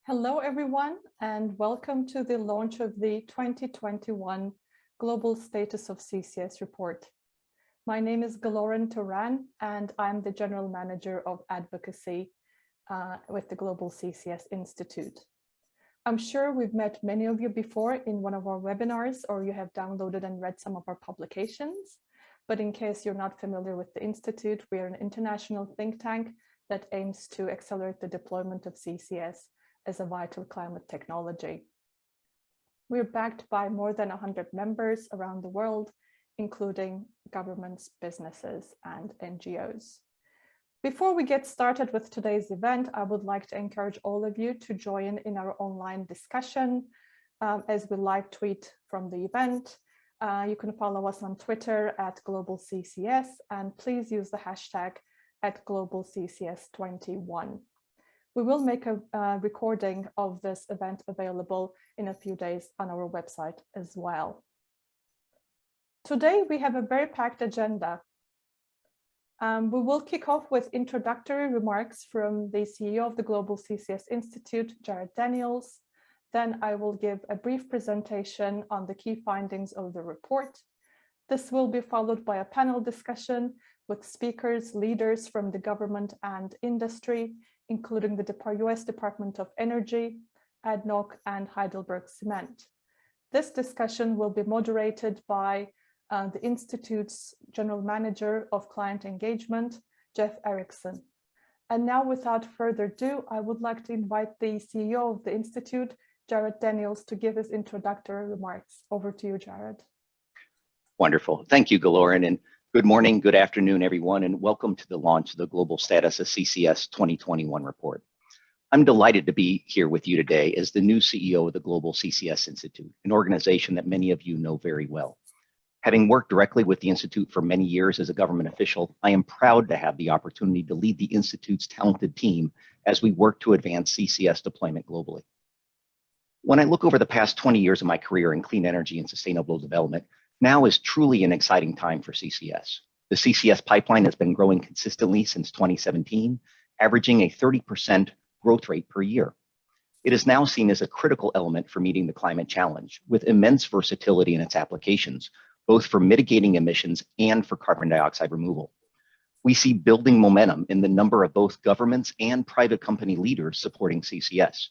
Hello, everyone, and welcome to the launch of the 2021 Global Status of CCS Report. My name is Galoran Turan, and I'm the General Manager of Advocacy with the Global CCS Institute. I'm sure we've met many of you before in one of our webinars, or you have downloaded and read some of our publications. But in case you're not familiar with the Institute, we are an international think tank that aims to accelerate the deployment of CCS as a vital climate technology. We're backed by more than 100 members around the world, including governments, businesses, and NGOs. Before we get started with today's event, I would like to encourage all of you to join in our online discussion as we live tweet from the event. You can follow us on Twitter at Global CCS, and please use the hashtag at Global CCS 21. We will make a recording of this event available in a few days on our website as well. Today, we have a very packed agenda. We will kick off with introductory remarks from the CEO of the Global CCS Institute, Jared Daniels. Then I will give a brief presentation on the key findings of the report. This will be followed by a panel discussion with speakers, leaders from the government and industry, including the US Department of Energy, ADNOC, and Heidelberg Cement. This discussion will be moderated by the Institute's General Manager of Client Engagement, Jeff Erickson. And now, without further ado, I would like to invite the CEO of the Institute, Jared Daniels, to give his introductory remarks. Over to you, Jared. Wonderful. Thank you, Galoran, and good morning, good afternoon, everyone, and welcome to the launch of the Global Status of CCS 2021 report. I'm delighted to be here with you today as the new CEO of the Global CCS Institute, an organization that many of you know very well. Having worked directly with the Institute for many years as a government official, I am proud to have the opportunity to lead the Institute's talented team as we work to advance CCS deployment globally. When I look over the past 20 years of my career in clean energy and sustainable development, now is truly an exciting time for CCS. The CCS pipeline has been growing consistently since 2017, averaging a 30% growth rate per year. It is now seen as a critical element for meeting the climate challenge, with immense versatility in its applications, both for mitigating emissions and for carbon dioxide removal. We see building momentum in the number of both governments and private company leaders supporting CCS.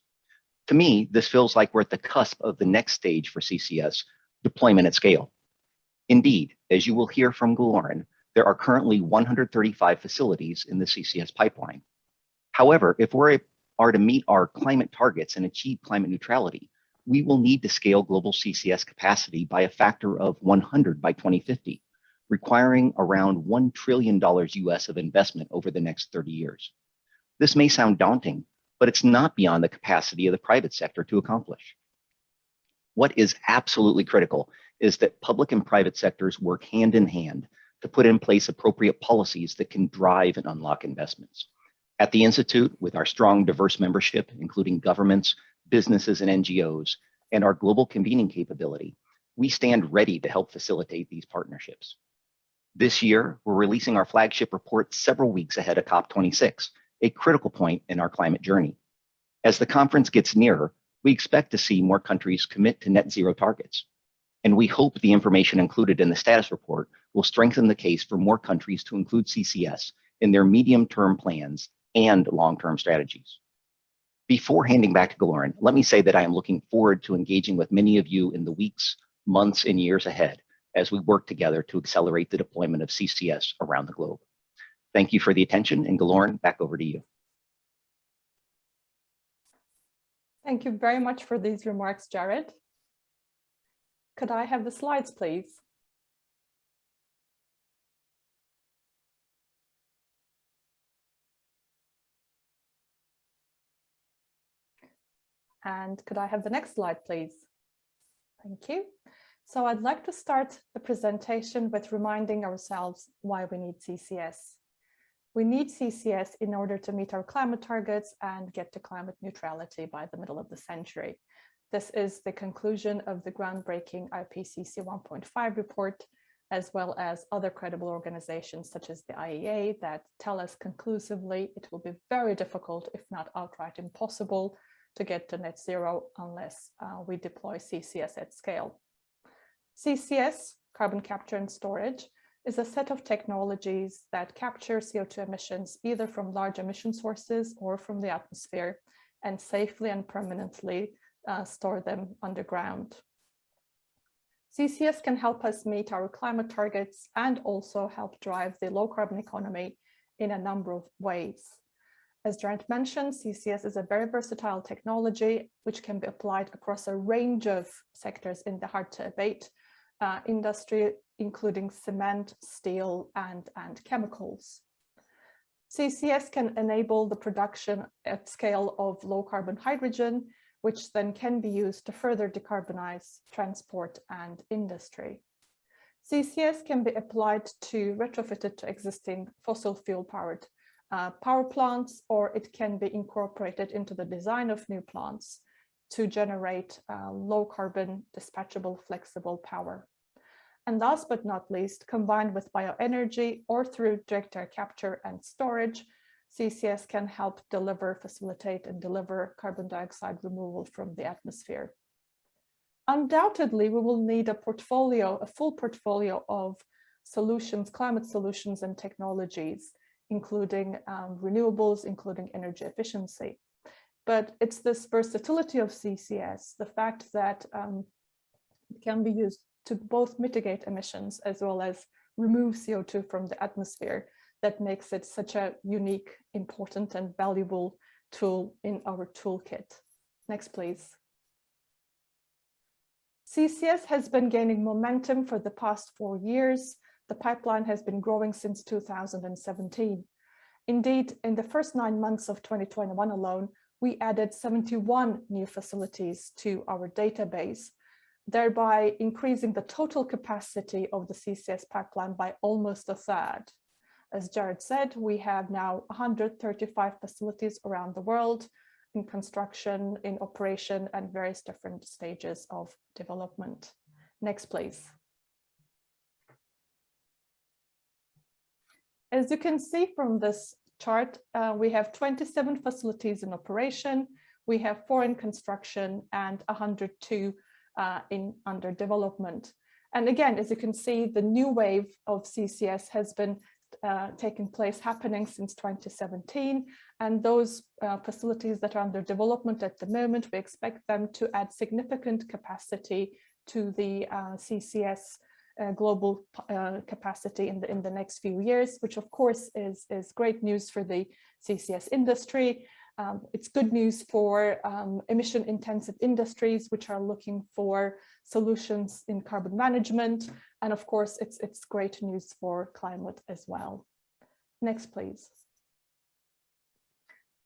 To me, this feels like we're at the cusp of the next stage for CCS deployment at scale. Indeed, as you will hear from Galoran, there are currently 135 facilities in the CCS pipeline. However, if we are to meet our climate targets and achieve climate neutrality, we will need to scale global CCS capacity by a factor of 100 by 2050, requiring around $1 trillion US of investment over the next 30 years. This may sound daunting, but it's not beyond the capacity of the private sector to accomplish. What is absolutely critical is that public and private sectors work hand in hand to put in place appropriate policies that can drive and unlock investments. At the Institute, with our strong, diverse membership, including governments, businesses, and NGOs, and our global convening capability, we stand ready to help facilitate these partnerships. This year, we're releasing our flagship report several weeks ahead of COP26, a critical point in our climate journey. As the conference gets nearer, we expect to see more countries commit to net zero targets. And we hope the information included in the status report will strengthen the case for more countries to include CCS in their medium-term plans and long-term strategies. Before handing back to Galoran, let me say that I am looking forward to engaging with many of you in the weeks, months, and years ahead as we work together to accelerate the deployment of CCS around the globe. Thank you for the attention, and Galoran, back over to you. Thank you very much for these remarks, Jared. Could I have the slides, please? And could I have the next slide, please? Thank you. So I'd like to start the presentation with reminding ourselves why we need CCS. We need CCS in order to meet our climate targets and get to climate neutrality by the middle of the century. This is the conclusion of the groundbreaking IPCC 1.5 report, as well as other credible organizations such as the IEA that tell us conclusively it will be very difficult, if not outright impossible, to get to net zero unless we deploy CCS at scale. CCS, carbon capture and storage, is a set of technologies that capture CO2 emissions either from large emission sources or from the atmosphere and safely and permanently store them underground. CCS can help us meet our climate targets and also help drive the low carbon economy in a number of ways. As Jared mentioned, CCS is a very versatile technology which can be applied across a range of sectors in the hard to abate industry, including cement, steel, and chemicals. CCS can enable the production at scale of low carbon hydrogen, which then can be used to further decarbonize transport and industry. CCS can be applied to retrofit it to existing fossil fuel powered power plants, or it can be incorporated into the design of new plants to generate low carbon dispatchable flexible power. And last but not least, combined with bioenergy or through direct air capture and storage, CCS can help facilitate and deliver carbon dioxide removal from the atmosphere. Undoubtedly, we will need a full portfolio of solutions, climate solutions and technologies, including renewables, including energy efficiency. But it's this versatility of CCS, the fact that it can be used to both mitigate emissions as well as remove CO2 from the atmosphere, that makes it such a unique, important, and valuable tool in our toolkit. Next, please. CCS has been gaining momentum for the past 4 years. The pipeline has been growing since 2017. Indeed, in the first 9 months of 2021 alone, we added 71 new facilities to our database, thereby increasing the total capacity of the CCS pipeline by almost a third. As Jared said, we have now 135 facilities around the world in construction, in operation, and various different stages of development. Next, please. As you can see from this chart, we have 27 facilities in operation, we have 4 in construction, and 102 under development. And again, as you can see, the new wave of CCS has been happening since 2017, and those facilities that are under development at the moment, we expect them to add significant capacity to the CCS global capacity in the next few years, which of course is great news for the CCS industry. It's good news for emission intensive industries which are looking for solutions in carbon management. And of course, it's great news for climate as well. Next, please.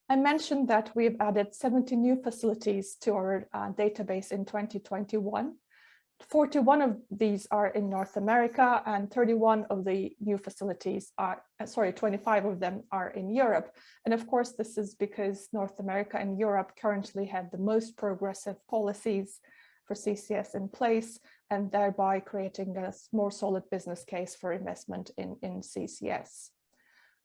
I mentioned that we've added 70 new facilities to our database in 2021. 41 of these are in North America, and 31 of the new facilities are, 25 of them are in Europe. And of course, this is because North America and Europe currently have the most progressive policies for CCS in place, and thereby creating a more solid business case for investment in CCS.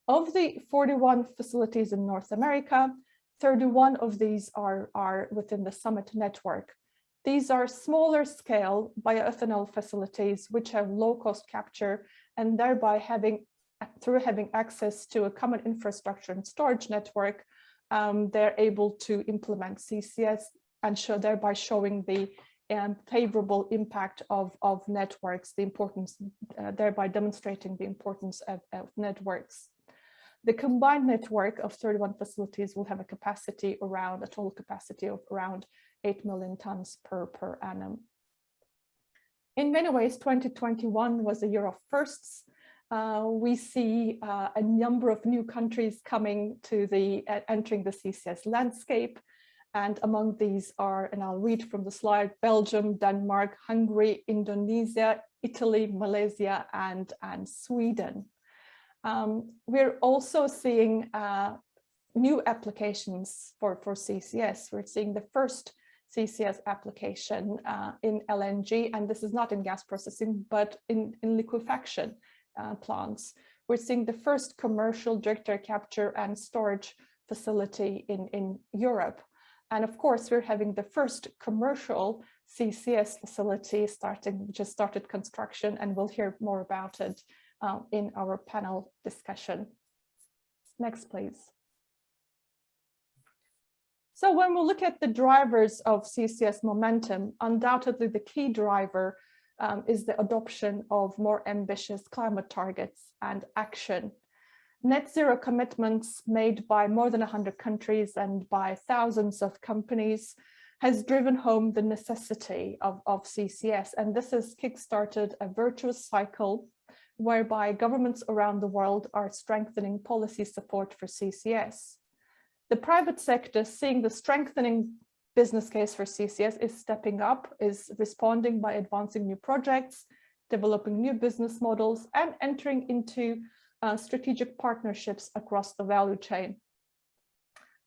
Of the 41 facilities in North America, 31 of these are within the Summit network. These are smaller scale bioethanol facilities which have low cost capture, and thereby through having access to a common infrastructure and storage network, they're able to implement CCS and thereby showing the favorable impact of networks, the importance, thereby demonstrating the importance of networks. The combined network of 31 facilities will have a total capacity of around 8 million tons per annum. In many ways, 2021 was a year of firsts. We see a number of new countries coming to entering the CCS landscape. And among these are, and I'll read from the slide, Belgium, Denmark, Hungary, Indonesia, Italy, Malaysia, and Sweden. We're also seeing new applications for CCS. We're seeing the first CCS application in LNG, and this is not in gas processing, but in liquefaction plants. We're seeing the first commercial direct air capture and storage facility in Europe. And of course, we're having the first commercial CCS facility which has started construction, and we'll hear more about it in our panel discussion. Next, please. So when we look at the drivers of CCS momentum, undoubtedly the key driver is the adoption of more ambitious climate targets and action. Net zero commitments made by more than 100 countries and by thousands of companies has driven home the necessity of CCS. And this has kickstarted a virtuous cycle whereby governments around the world are strengthening policy support for CCS. The private sector, seeing the strengthening business case for CCS, is stepping up, is responding by advancing new projects, developing new business models, and entering into strategic partnerships across the value chain.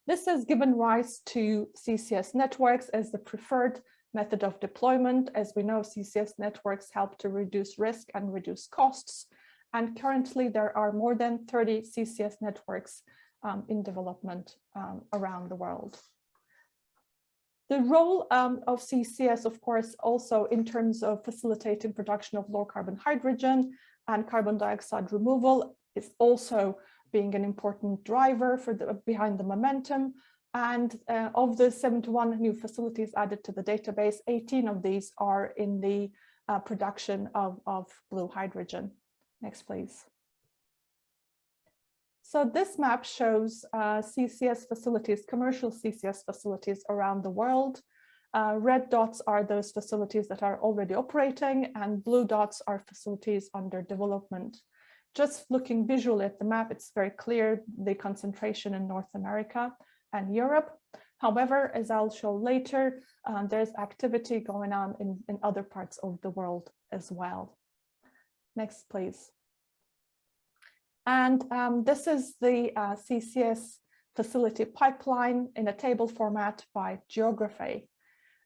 This has given rise to CCS networks as the preferred method of deployment. As we know, CCS networks help to reduce risk and reduce costs. And currently there are more than 30 CCS networks in development around the world. The role of CCS, of course, also in terms of facilitating production of low carbon hydrogen and carbon dioxide removal is also being an important driver for behind the momentum. And of the 71 new facilities added to the database, 18 of these are in the production of blue hydrogen. Next, please. So this map shows CCS facilities, commercial CCS facilities around the world. Red dots are those facilities that are already operating, and blue dots are facilities under development. Just looking visually at the map, it's very clear the concentration in North America and Europe. However, as I'll show later, there's activity going on in other parts of the world as well. Next, please. And this is the CCS facility pipeline in a table format by geography.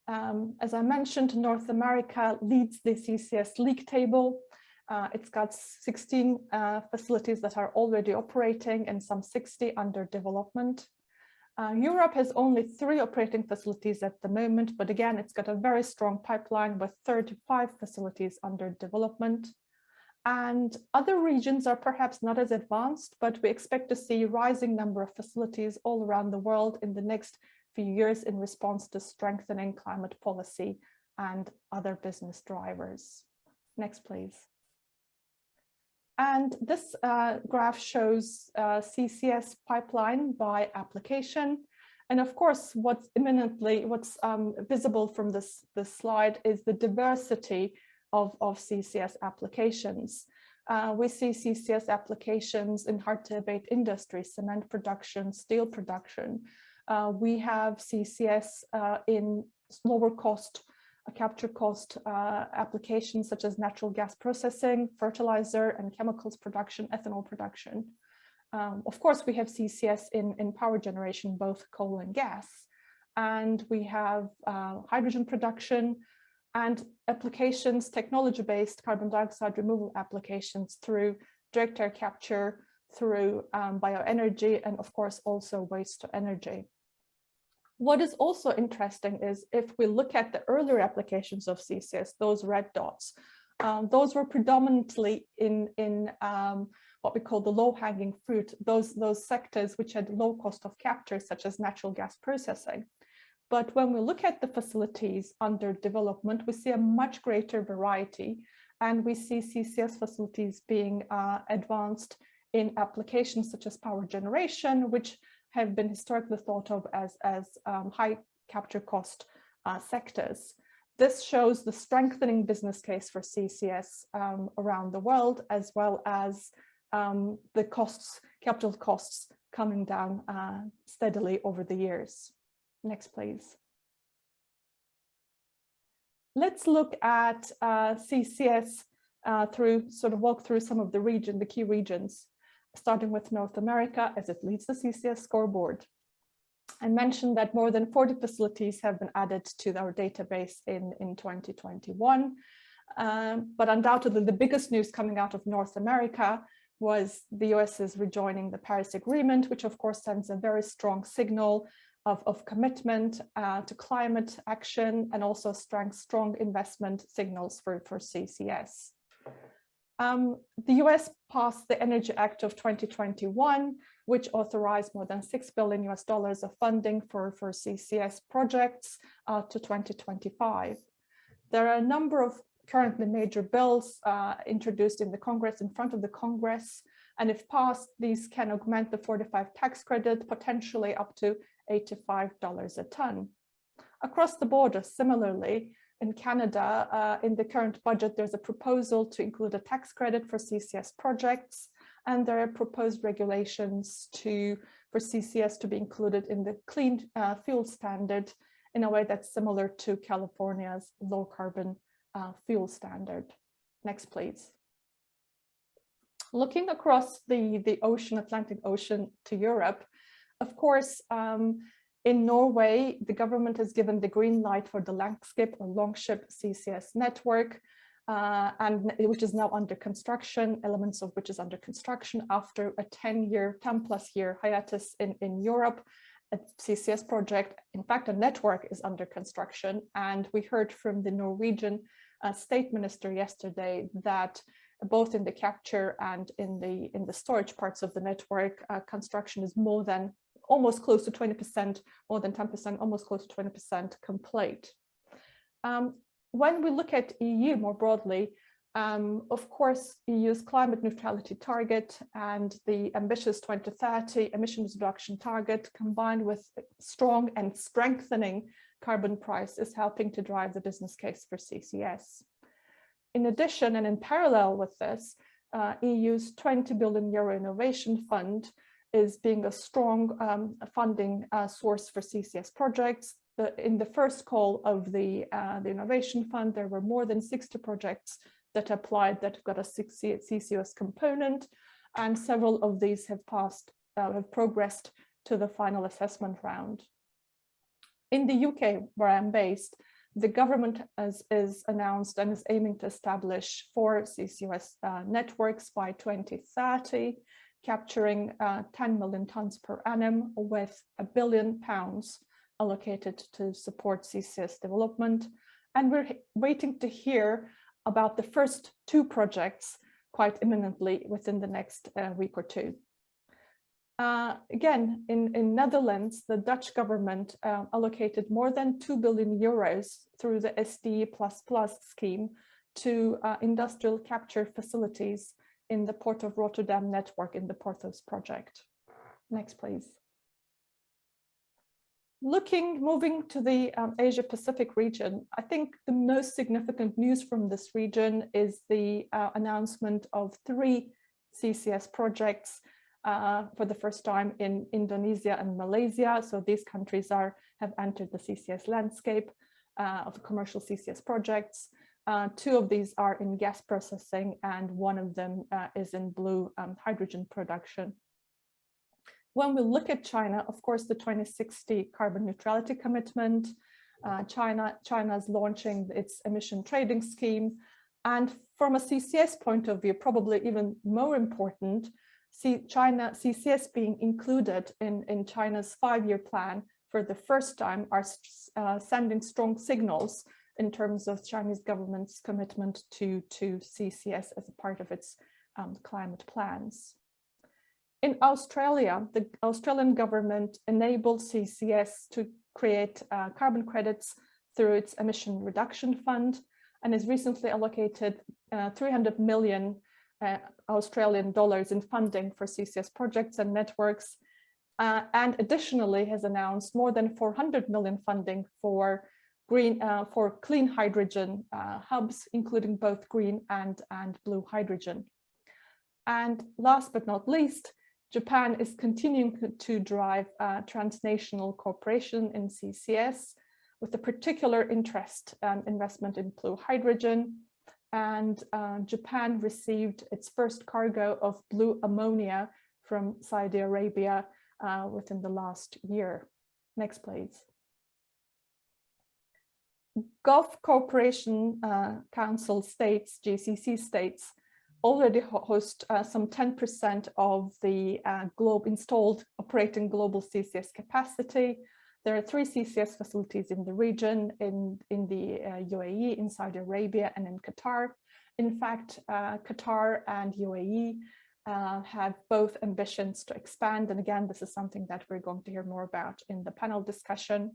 As I mentioned, North America leads the CCS league table. It's got 16 facilities that are already operating and some 60 under development. Europe has only 3 operating facilities at the moment, but again, it's got a very strong pipeline with 35 facilities under development. And other regions are perhaps not as advanced, but we expect to see a rising number of facilities all around the world in the next few years in response to strengthening climate policy and other business drivers. Next, please. And this graph shows CCS pipeline by application. And of course, what's visible from this slide is the diversity of CCS applications. We see CCS applications in hard-to-abate industries, cement production, steel production. We have CCS in lower cost, capture cost applications such as natural gas processing, fertilizer and chemicals production, ethanol production. Of course, we have CCS in power generation, both coal and gas. And we have hydrogen production and applications, technology-based carbon dioxide removal applications through direct air capture, through bioenergy, and of course also waste to energy. What is also interesting is if we look at the earlier applications of CCS, those red dots, those were predominantly in what we call the low-hanging fruit, those sectors which had low cost of capture, such as natural gas processing. But when we look at the facilities under development, we see a much greater variety, and we see CCS facilities being advanced in applications such as power generation, which have been historically thought of as high capture cost sectors. This shows the strengthening business case for CCS around the world, as well as the costs, capital costs coming down steadily over the years. Next, please. Let's look at CCS walk through some of the key regions, starting with North America as it leads the CCS scoreboard. I mentioned that more than 40 facilities have been added to our database in 2021. But undoubtedly, the biggest news coming out of North America was the US is rejoining the Paris Agreement, which of course sends a very strong signal of commitment to climate action, and also strong investment signals for CCS. The US passed the Energy Act of 2021, which authorized more than $6 billion of funding for CCS projects to 2025. There are a number of currently major bills introduced in the Congress, in front of the Congress, and if passed, these can augment the 45 tax credit potentially up to $85 a ton. Across the border, similarly, in Canada, in the current budget, there's a proposal to include a tax credit for CCS projects, and there are proposed regulations for CCS to be included in the clean fuel standard in a way that's similar to California's low carbon fuel standard. Next, please. Looking across the ocean, Atlantic Ocean to Europe, of course, in Norway, the government has given the green light for the flagship CCS network, and which is now under construction, elements of which is under construction after a 10+ year hiatus in Europe. A CCS project, in fact, a network is under construction, and we heard from the Norwegian state minister yesterday that both in the capture and in the storage parts of the network, construction is almost close to 20%, more than 10%, almost close to 20% complete. When we look at EU more broadly, of course, EU's climate neutrality target and the ambitious 2030 emissions reduction target, combined with strong and strengthening carbon price, is helping to drive the business case for CCS. In addition, and in parallel with this, EU's 20 billion euro innovation fund is being a strong funding source for CCS projects. In the first call of the innovation fund, there were more than 60 projects that applied that got a CCS component, and several of these have progressed to the final assessment round. In the UK, where I'm based, the government is announced and is aiming to establish 4 CCS networks by 2030, capturing 10 million tons per annum, with £1 billion allocated to support CCS development. And we're waiting to hear about the first 2 projects quite imminently within the next week or 2. Again, in Netherlands, the Dutch government allocated more than 2 billion euros through the SDE++ scheme to industrial capture facilities in the Port of Rotterdam network in the Porthos project. Next, please. Moving to the Asia-Pacific region, I think the most significant news from this region is the announcement of 3 CCS projects for the first time in Indonesia and Malaysia. So these countries have entered the CCS landscape of commercial CCS projects. 2 of these are in gas processing, and 1 of them is in blue hydrogen production. When we look at China, of course, the 2060 carbon neutrality commitment, China's launching its emission trading scheme. And from a CCS point of view, probably even more important, CCS being included in China's 5-year plan for the first time are sending strong signals in terms of Chinese government's commitment to CCS as a part of its climate plans. In Australia, the Australian government enabled CCS to create carbon credits through its emission reduction fund, and has recently allocated 300 million Australian dollars in funding for CCS projects and networks, and additionally has announced more than 400 million funding for clean hydrogen hubs, including both green and blue hydrogen. And last but not least, Japan is continuing to drive transnational cooperation in CCS, with a particular interest and investment in blue hydrogen. And Japan received its first cargo of blue ammonia from Saudi Arabia within the last year. Next, please. Gulf Cooperation Council states, GCC states, already host some 10% of the installed operating global CCS capacity. There are 3 CCS facilities in the region, in the UAE, in Saudi Arabia, and in Qatar. In fact, Qatar and UAE have both ambitions to expand. And again, this is something that we're going to hear more about in the panel discussion.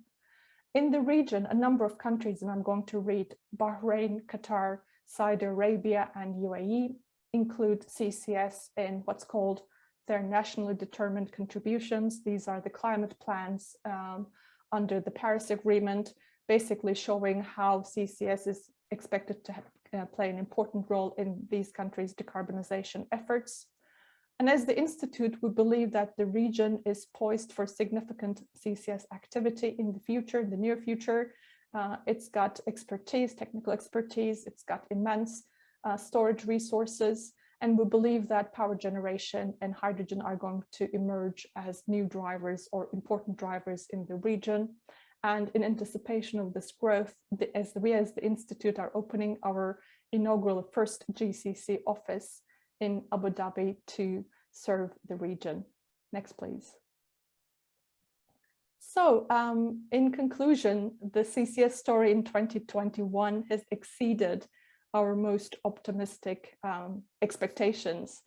In the region, a number of countries, and I'm going to read Bahrain, Qatar, Saudi Arabia, and UAE, include CCS in what's called their nationally determined contributions. These are the climate plans under the Paris Agreement, basically showing how CCS is expected to play an important role in these countries' decarbonization efforts. And as the Institute, we believe that the region is poised for significant CCS activity in the future, in the near future. It's got expertise, technical expertise, it's got immense storage resources, and we believe that power generation and hydrogen are going to emerge as new drivers or important drivers in the region. And in anticipation of this growth, we as the Institute are opening our inaugural first GCC office in Abu Dhabi to serve the region. Next, please. So in conclusion, the CCS story in 2021 has exceeded our most optimistic expectations.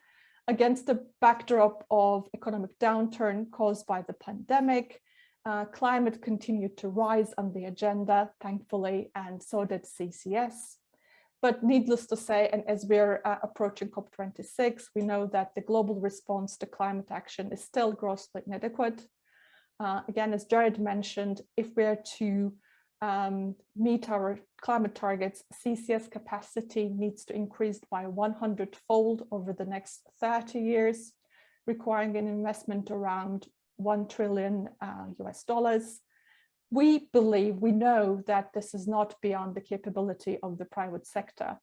Against the backdrop of economic downturn caused by the pandemic, climate continued to rise on the agenda, thankfully, and so did CCS. But needless to say, and as we're approaching COP26, we know that the global response to climate action is still grossly inadequate. Again, as Jared mentioned, if we're to meet our climate targets, CCS capacity needs to increase by 100-fold over the next 30 years, requiring an investment around $1 trillion US. We believe, we know that this is not beyond the capability of the private sector.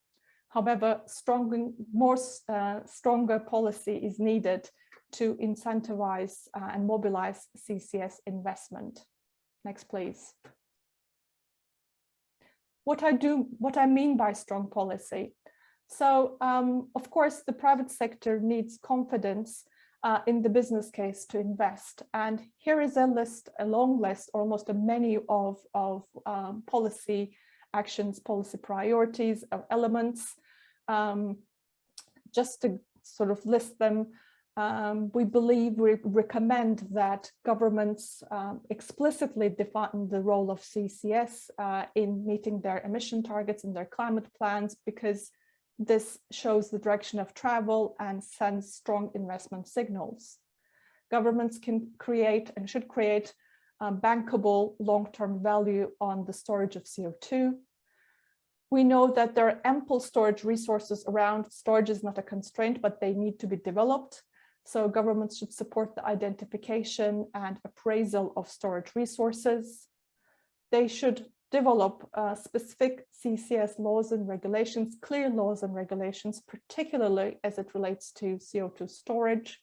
However, stronger policy is needed to incentivize and mobilize CCS investment. Next, please. What I mean by strong policy. So, of course, the private sector needs confidence in the business case to invest. And here is a list, a long list, almost a menu of policy actions, policy priorities, or elements. Just to sort of list them, we recommend that governments explicitly define the role of CCS in meeting their emission targets and their climate plans, because this shows the direction of travel and sends strong investment signals. Governments can create and should create bankable long-term value on the storage of CO2. We know that there are ample storage resources around. Storage is not a constraint, but they need to be developed. So governments should support the identification and appraisal of storage resources. They should develop specific CCS laws and regulations, clear laws and regulations, particularly as it relates to CO2 storage,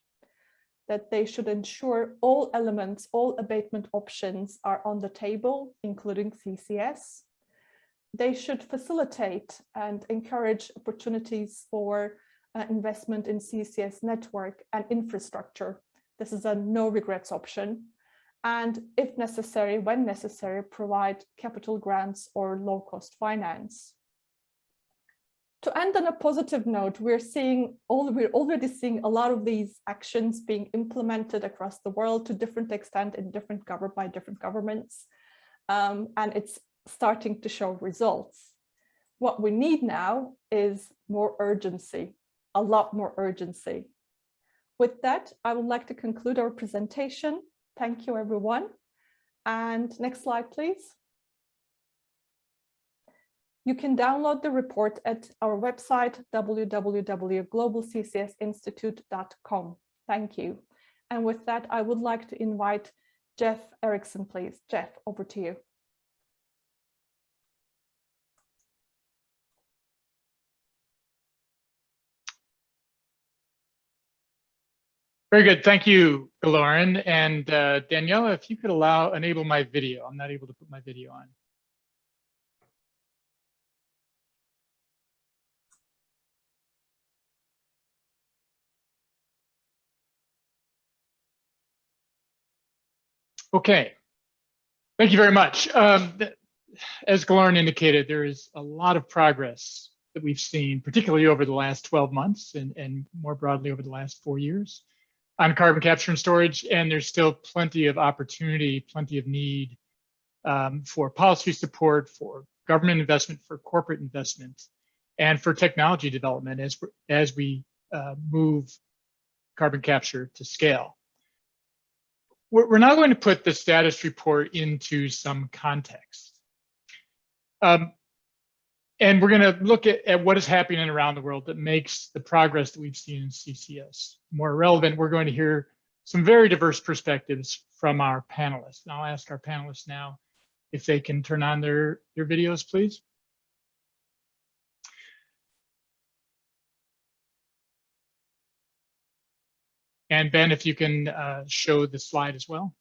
that they should ensure all elements, all abatement options are on the table, including CCS. They should facilitate and encourage opportunities for investment in CCS network and infrastructure. This is a no regrets option. And if necessary, when necessary, provide capital grants or low-cost finance. To end on a positive note, we're already seeing a lot of these actions being implemented across the world to different extent in by different governments, and it's starting to show results. What we need now is more urgency, a lot more urgency. With that, I would like to conclude our presentation. Thank you, everyone. And next slide, please. You can download the report at our website, www.globalccsinstitute.com. Thank you. And with that, I would like to invite Jeff Erickson, please. Jeff, over to you. Very good. Thank you, Lauren. And Daniela, if you could enable my video. I'm not able to put my video on. Okay. Thank you very much. As Glorin indicated, there is a lot of progress that we've seen, particularly over the last 12 months and more broadly over the last 4 years on carbon capture and storage. And there's still plenty of opportunity, plenty of need for policy support, for government investment, for corporate investment, and for technology development as we move carbon capture to scale. We're now going to put the status report into some context. And we're going to look at what is happening around the world that makes the progress that we've seen in CCS more relevant. We're going to hear some very diverse perspectives from our panelists. And I'll ask our panelists now if they can turn on their videos, please. And Ben, if you can show the slide as well.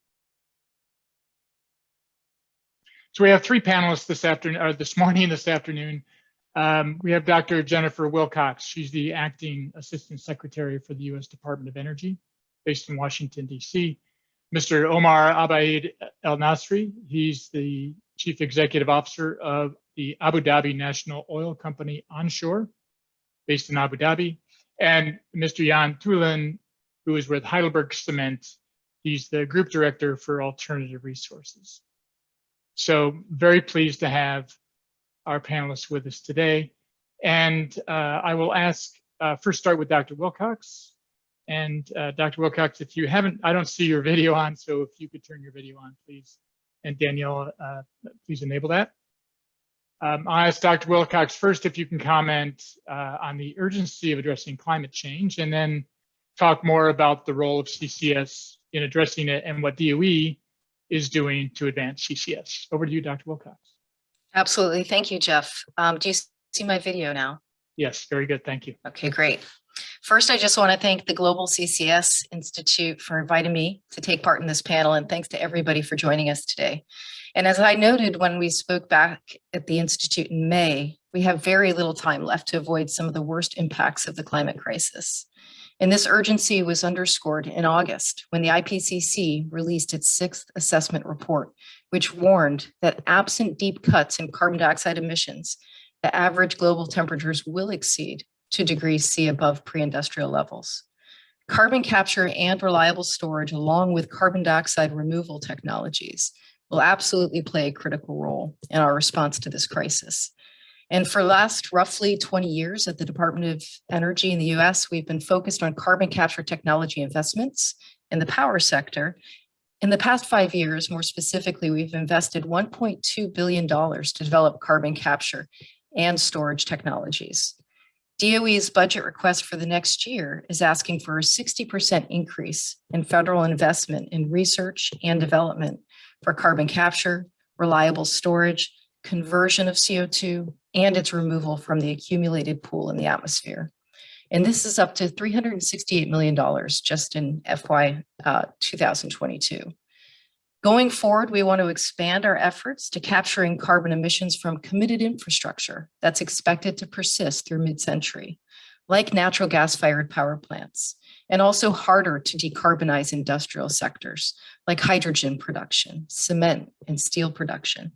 So we have 3 panelists this morning and this afternoon. We have Dr. Jennifer Wilcox. She's the Acting Assistant Secretary for the U.S. Department of Energy, based in Washington, D.C. Mr. Omar Abaid El Nasri. He's the Chief Executive Officer of the Abu Dhabi National Oil Company onshore, based in Abu Dhabi. And Mr. Jan Tulin, who is with Heidelberg Cement. He's the Group Director for Alternative Resources. So very pleased to have our panelists with us today. And I will first start with Dr. Wilcox. And Dr. Wilcox, if you haven't, I don't see your video on, so if you could turn your video on, please. And Danielle, please enable that. I'll ask Dr. Wilcox first if you can comment on the urgency of addressing climate change, and then talk more about the role of CCS in addressing it and what DOE is doing to advance CCS. Over to you, Dr. Wilcox. Absolutely. Thank you, Jeff. Do you see my video now? Yes, very good. Thank you. Okay, great. First, I just want to thank the Global CCS Institute for inviting me to take part in this panel, and thanks to everybody for joining us today. And as I noted when we spoke back at the Institute in May, we have very little time left to avoid some of the worst impacts of the climate crisis. And this urgency was underscored in August when the IPCC released its 6th assessment report, which warned that absent deep cuts in carbon dioxide emissions, the average global temperatures will exceed 2 degrees C above pre-industrial levels. Carbon capture and reliable storage, along with carbon dioxide removal technologies, will absolutely play a critical role in our response to this crisis. And for the last roughly 20 years at the Department of Energy in the US, we've been focused on carbon capture technology investments in the power sector. In the past 5 years, more specifically, we've invested $1.2 billion to develop carbon capture and storage technologies. DOE's budget request for the next year is asking for a 60% increase in federal investment in research and development for carbon capture, reliable storage, conversion of CO2, and its removal from the accumulated pool in the atmosphere. And this is up to $368 million just in FY 2022. Going forward, we want to expand our efforts to capturing carbon emissions from committed infrastructure that's expected to persist through mid-century, like natural gas-fired power plants, and also harder to decarbonize industrial sectors like hydrogen production, cement, and steel production.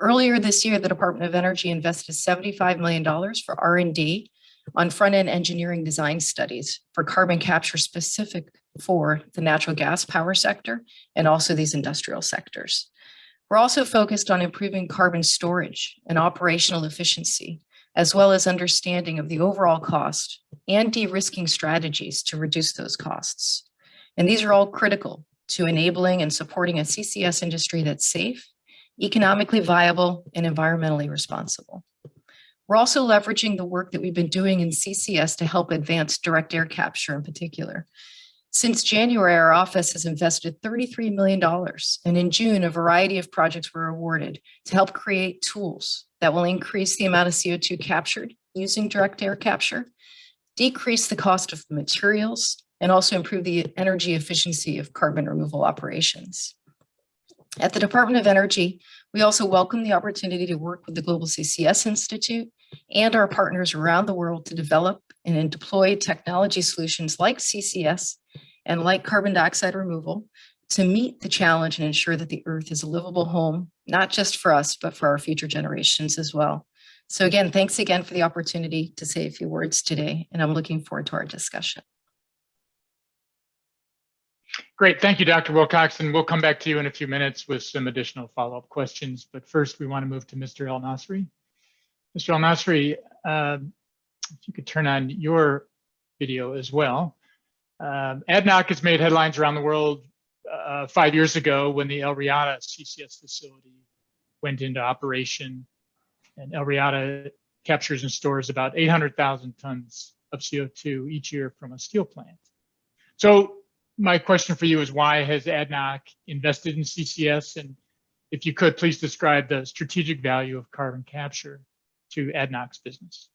Earlier this year, the Department of Energy invested $75 million for R&D on front-end engineering design studies for carbon capture specific for the natural gas power sector and also these industrial sectors. We're also focused on improving carbon storage and operational efficiency, as well as understanding of the overall cost and de-risking strategies to reduce those costs. And these are all critical to enabling and supporting a CCS industry that's safe, economically viable, and environmentally responsible. We're also leveraging the work that we've been doing in CCS to help advance direct air capture in particular. Since January, our office has invested $33 million, and in June, a variety of projects were awarded to help create tools that will increase the amount of CO2 captured using direct air capture, decrease the cost of materials, and also improve the energy efficiency of carbon removal operations. At the Department of Energy, we also welcome the opportunity to work with the Global CCS Institute and our partners around the world to develop and deploy technology solutions like CCS and like carbon dioxide removal to meet the challenge and ensure that the Earth is a livable home, not just for us, but for our future generations as well. So again, thanks again for the opportunity to say a few words today, and I'm looking forward to our discussion. Great, thank you, Dr. Wilcox, and we'll come back to you in a few minutes with some additional follow-up questions. But first, we want to move to Mr. El Nasri. Mr. El Nasri, if you could turn on your video as well. ADNOC has made headlines around the world 5 years ago when the El Riata CCS facility went into operation. And El Riata captures and stores about 800,000 tons of CO2 each year from a steel plant. So my question for you is, why has ADNOC invested in CCS? And if you could, please describe the strategic value of carbon capture to ADNOC's business.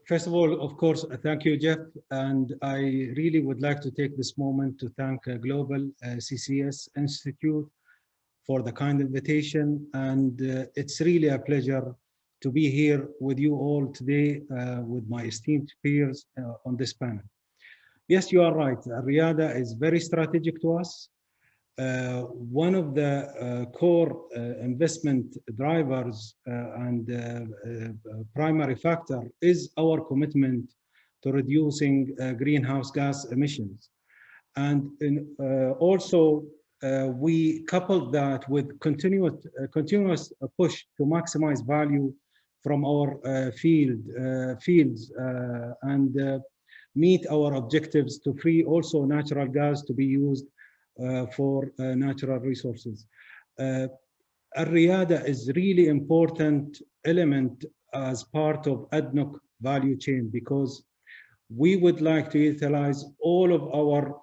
First of all, of course, thank you, Jeff. And I really would like to take this moment to thank Global CCS Institute for the kind invitation. And it's really a pleasure to be here with you all today with my esteemed peers on this panel. Yes, you are right. Riyadh is very strategic to us. One of the core investment drivers and primary factor is our commitment to reducing greenhouse gas emissions. And also, we coupled that with continuous push to maximize value from our fields and meet our objectives to free also natural gas to be used for natural resources. Riyadh is really important element as part of ADNOC value chain, because we would like to utilize all of our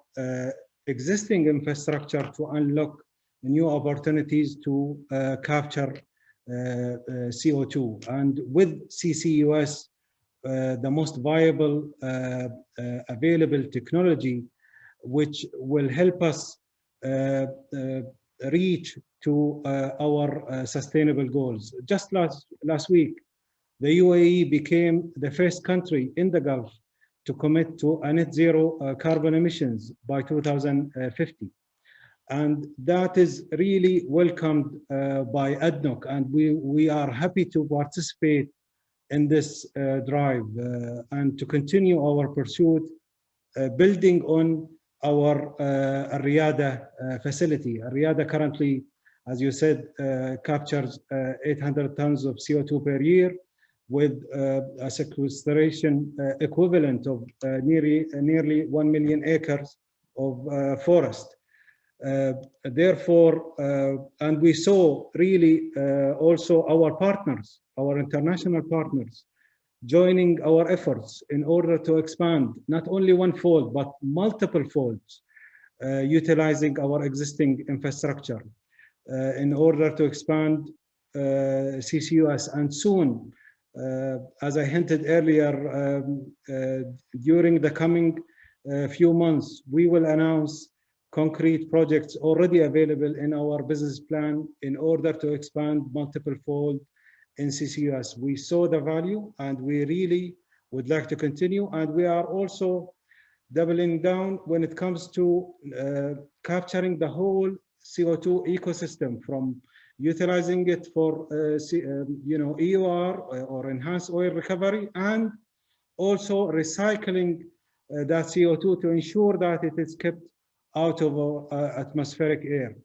existing infrastructure to unlock new opportunities to capture CO2. And with CCUS, the most viable available technology, which will help us reach to our sustainable goals. Just last week, the UAE became the first country in the Gulf to commit to a net zero carbon emissions by 2050. And that is really welcomed by ADNOC, and we are happy to participate in this drive and to continue our pursuit, building on our Riyadh facility. Riyadh currently, as you said, captures 800 tons of CO2 per year, with a sequestration equivalent of nearly 1 million acres of forest. Therefore, and we saw really also our partners, our international partners, joining our efforts in order to expand not only one fold, but multiple folds, utilizing our existing infrastructure in order to expand CCUS. And soon, as I hinted earlier, during the coming few months, we will announce concrete projects already available in our business plan in order to expand multiple fold in CCUS. We saw the value and we really would like to continue. And we are also doubling down when it comes to capturing the whole CO2 ecosystem, from utilizing it for EOR or enhanced oil recovery, and also recycling that CO2 to ensure that it is kept out of atmospheric air.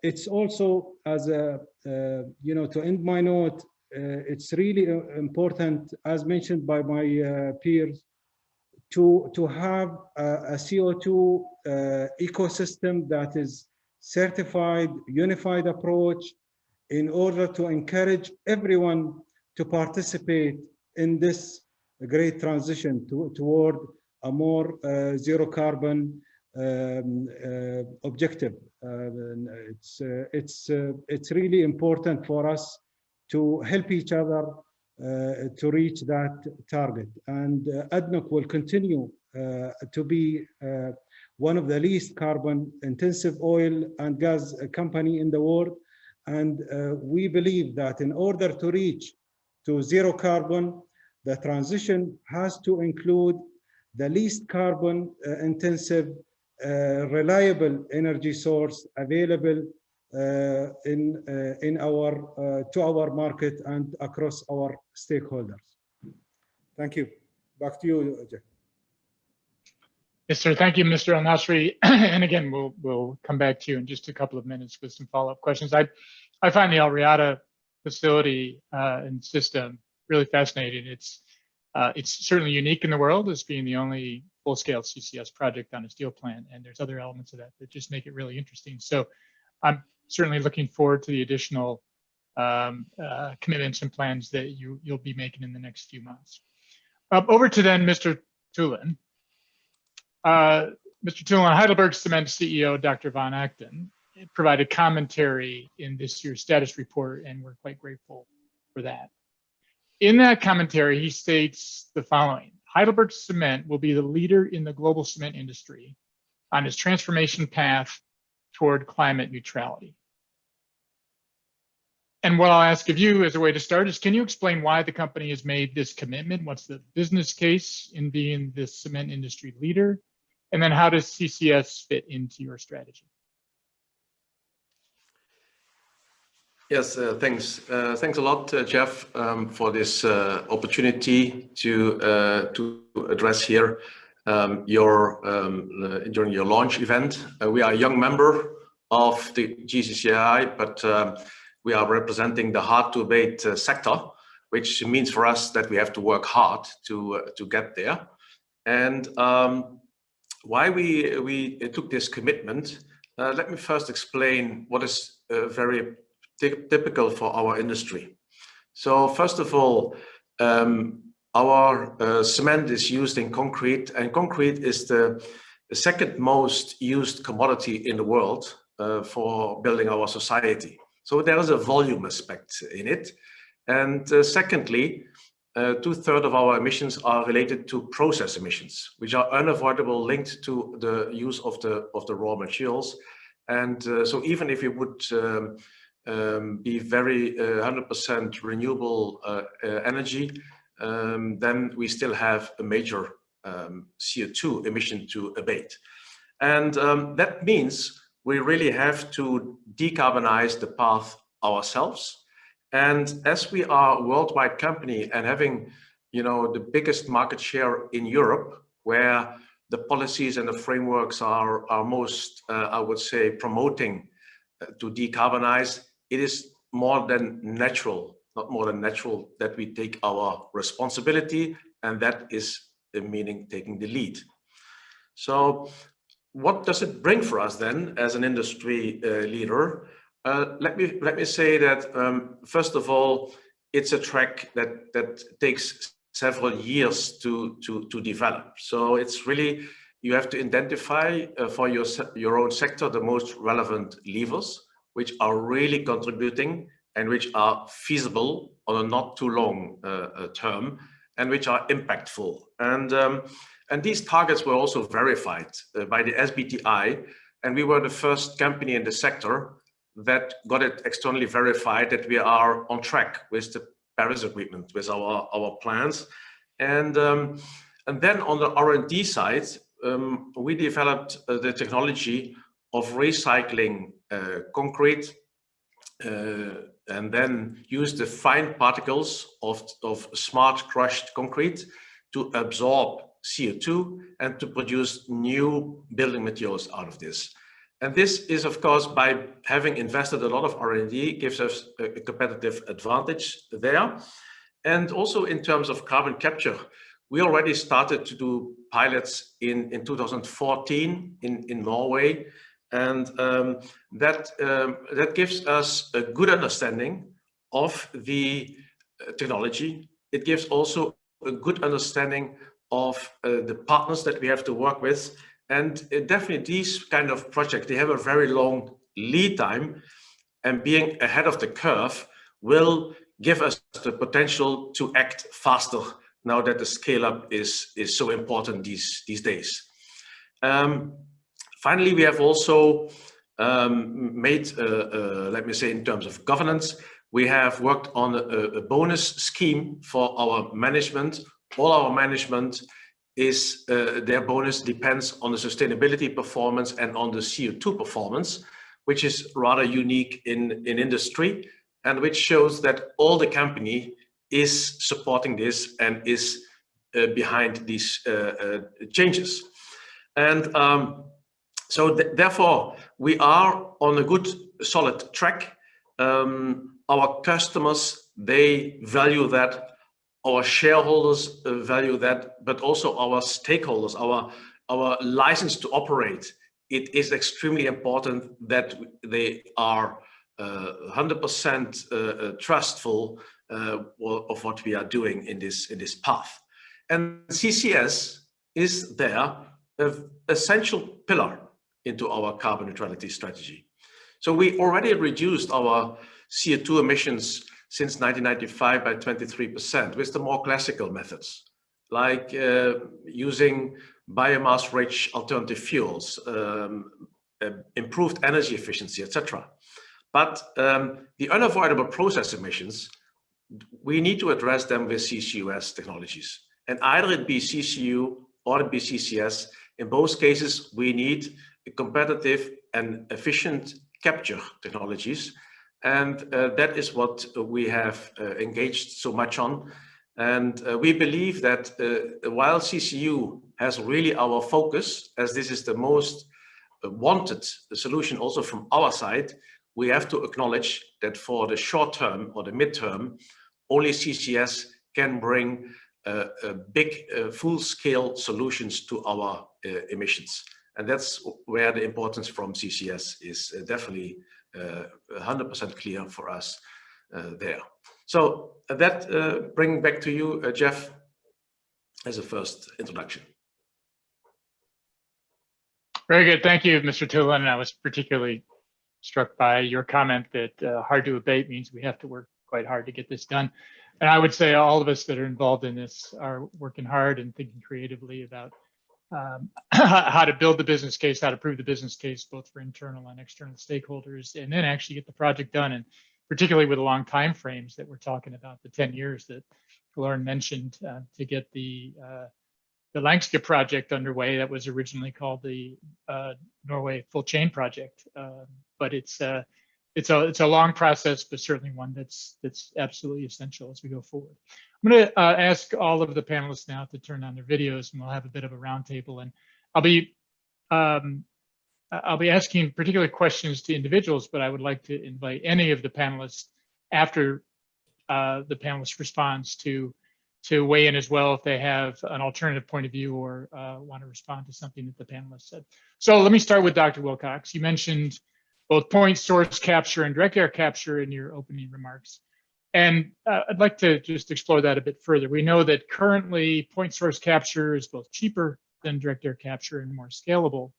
It's also, as a to end my note, it's really important, as mentioned by my peers, to have a CO2 ecosystem that is certified, unified approach, in order to encourage everyone to participate in this great transition toward a more zero carbon objective. It's really important for us to help each other to reach that target. And ADNOC will continue to be one of the least carbon intensive oil and gas company in the world. And we believe that in order to reach to zero carbon, the transition has to include the least carbon intensive reliable energy source available in our to our market and across our stakeholders. Thank you. Back to you, Jeff. Yes, sir. Thank you, Mr. Al Nasri. And again, we'll come back to you in just a couple of minutes with some follow-up questions. I find the Al Riyadh facility and system really fascinating. It's certainly unique in the world as being the only full-scale CCS project on a steel plant, and there's other elements of that that just make it really interesting. So I'm certainly looking forward to the additional commitments and plans that you'll be making in the next few months. Over to then Mr. Tulin. Mr. Tulin, Heidelberg Cement CEO, Dr. Van Acton, provided commentary in this year's status report, and we're quite grateful for that. In that commentary, he states the following: Heidelberg Cement will be the leader in the global cement industry on its transformation path toward climate neutrality. And what I'll ask of you as a way to start is, can you explain why the company has made this commitment? What's the business case in being the cement industry leader? And then how does CCS fit into your strategy? Yes, thanks. Thanks a lot, Jeff, for this opportunity to address here during your launch event. We are a young member of the GCCI, but we are representing the hard-to-abate sector, which means for us that we have to work hard to get there. And why we took this commitment, let me first explain what is very typical for our industry. So first of all, our cement is used in concrete, and concrete is the second most used commodity in the world for building our society. So there is a volume aspect in it. And secondly, 2/3 of our emissions are related to process emissions, which are unavoidable linked to the use of the raw materials. And so even if you would be very 100% renewable energy, then we still have a major CO2 emission to abate. And that means we really have to decarbonize the path ourselves. And as we are a worldwide company and having, the biggest market share in Europe, where the policies and the frameworks are most, I would say, promoting to decarbonize, it is more than natural, not more than natural, that we take our responsibility, and that is meaning taking the lead. So what does it bring for us then as an industry leader? Let me say that first of all, it's a track that takes several years to develop. So it's really, you have to identify for your own sector the most relevant levers, which are really contributing and which are feasible on a not too long term, and which are impactful. And these targets were also verified by the SBTi, and we were the first company in the sector that got it externally verified that we are on track with the Paris Agreement, with our plans. And then on the R&D side, we developed the technology of recycling concrete and then use the fine particles of smart crushed concrete to absorb CO2 and to produce new building materials out of this. And this is, of course, by having invested a lot of R&D, gives us a competitive advantage there. And also in terms of carbon capture, we already started to do pilots in 2014 in Norway. And that gives us a good understanding of the technology. It gives also a good understanding of the partners that we have to work with. And definitely these kind of projects, they have a very long lead time, and being ahead of the curve will give us the potential to act faster now that the scale up is so important these days. Finally, we have also made, let me say, in terms of governance, we have worked on a bonus scheme for our management. All our management is their bonus depends on the sustainability performance and on the CO2 performance, which is rather unique in industry, and which shows that all the company is supporting this and is behind these changes. And so therefore, we are on a good, solid track. Our customers, they value that. Our shareholders value that, but also our stakeholders, our license to operate. It is extremely important that they are 100% trustful of what we are doing in this path. And CCS is there, an essential pillar into our carbon neutrality strategy. So we already reduced our CO2 emissions since 1995 by 23% with the more classical methods, like using biomass-rich alternative fuels, improved energy efficiency, etc. But the unavoidable process emissions, we need to address them with CCUS technologies. And either it be CCU or it be CCS, in both cases, we need competitive and efficient capture technologies. And that is what we have engaged so much on. And we believe that while CCU has really our focus, as this is the most wanted solution also from our side, we have to acknowledge that for the short term or the midterm, only CCS can bring big full-scale solutions to our emissions. And that's where the importance from CCS is definitely 100% clear for us there. So that bring back to you, Jeff, as a first introduction. Very good. Thank you, Mr. Tulin. I was particularly struck by your comment that hard to abate means we have to work quite hard to get this done. And I would say all of us that are involved in this are working hard and thinking creatively about how to build the business case, how to prove the business case, both for internal and external stakeholders, and then actually get the project done. And particularly with the long time frames that we're talking about, the 10 years that Lauren mentioned, to get the Langskip project underway. That was originally called the Norway Full Chain Project, but it's a long process, but certainly one that's absolutely essential as we go forward. I'm going to ask all of the panelists now to turn on their videos, and we'll have a bit of a roundtable. And I'll be asking particular questions to individuals, but I would like to invite any of the panelists after the panelist responds to weigh in as well if they have an alternative point of view or want to respond to something that the panelists said. So let me start with Dr. Wilcox. You mentioned both point source capture and direct air capture in your opening remarks. And I'd like to just explore that a bit further. We know that currently point source capture is both cheaper than direct air capture and more scalable.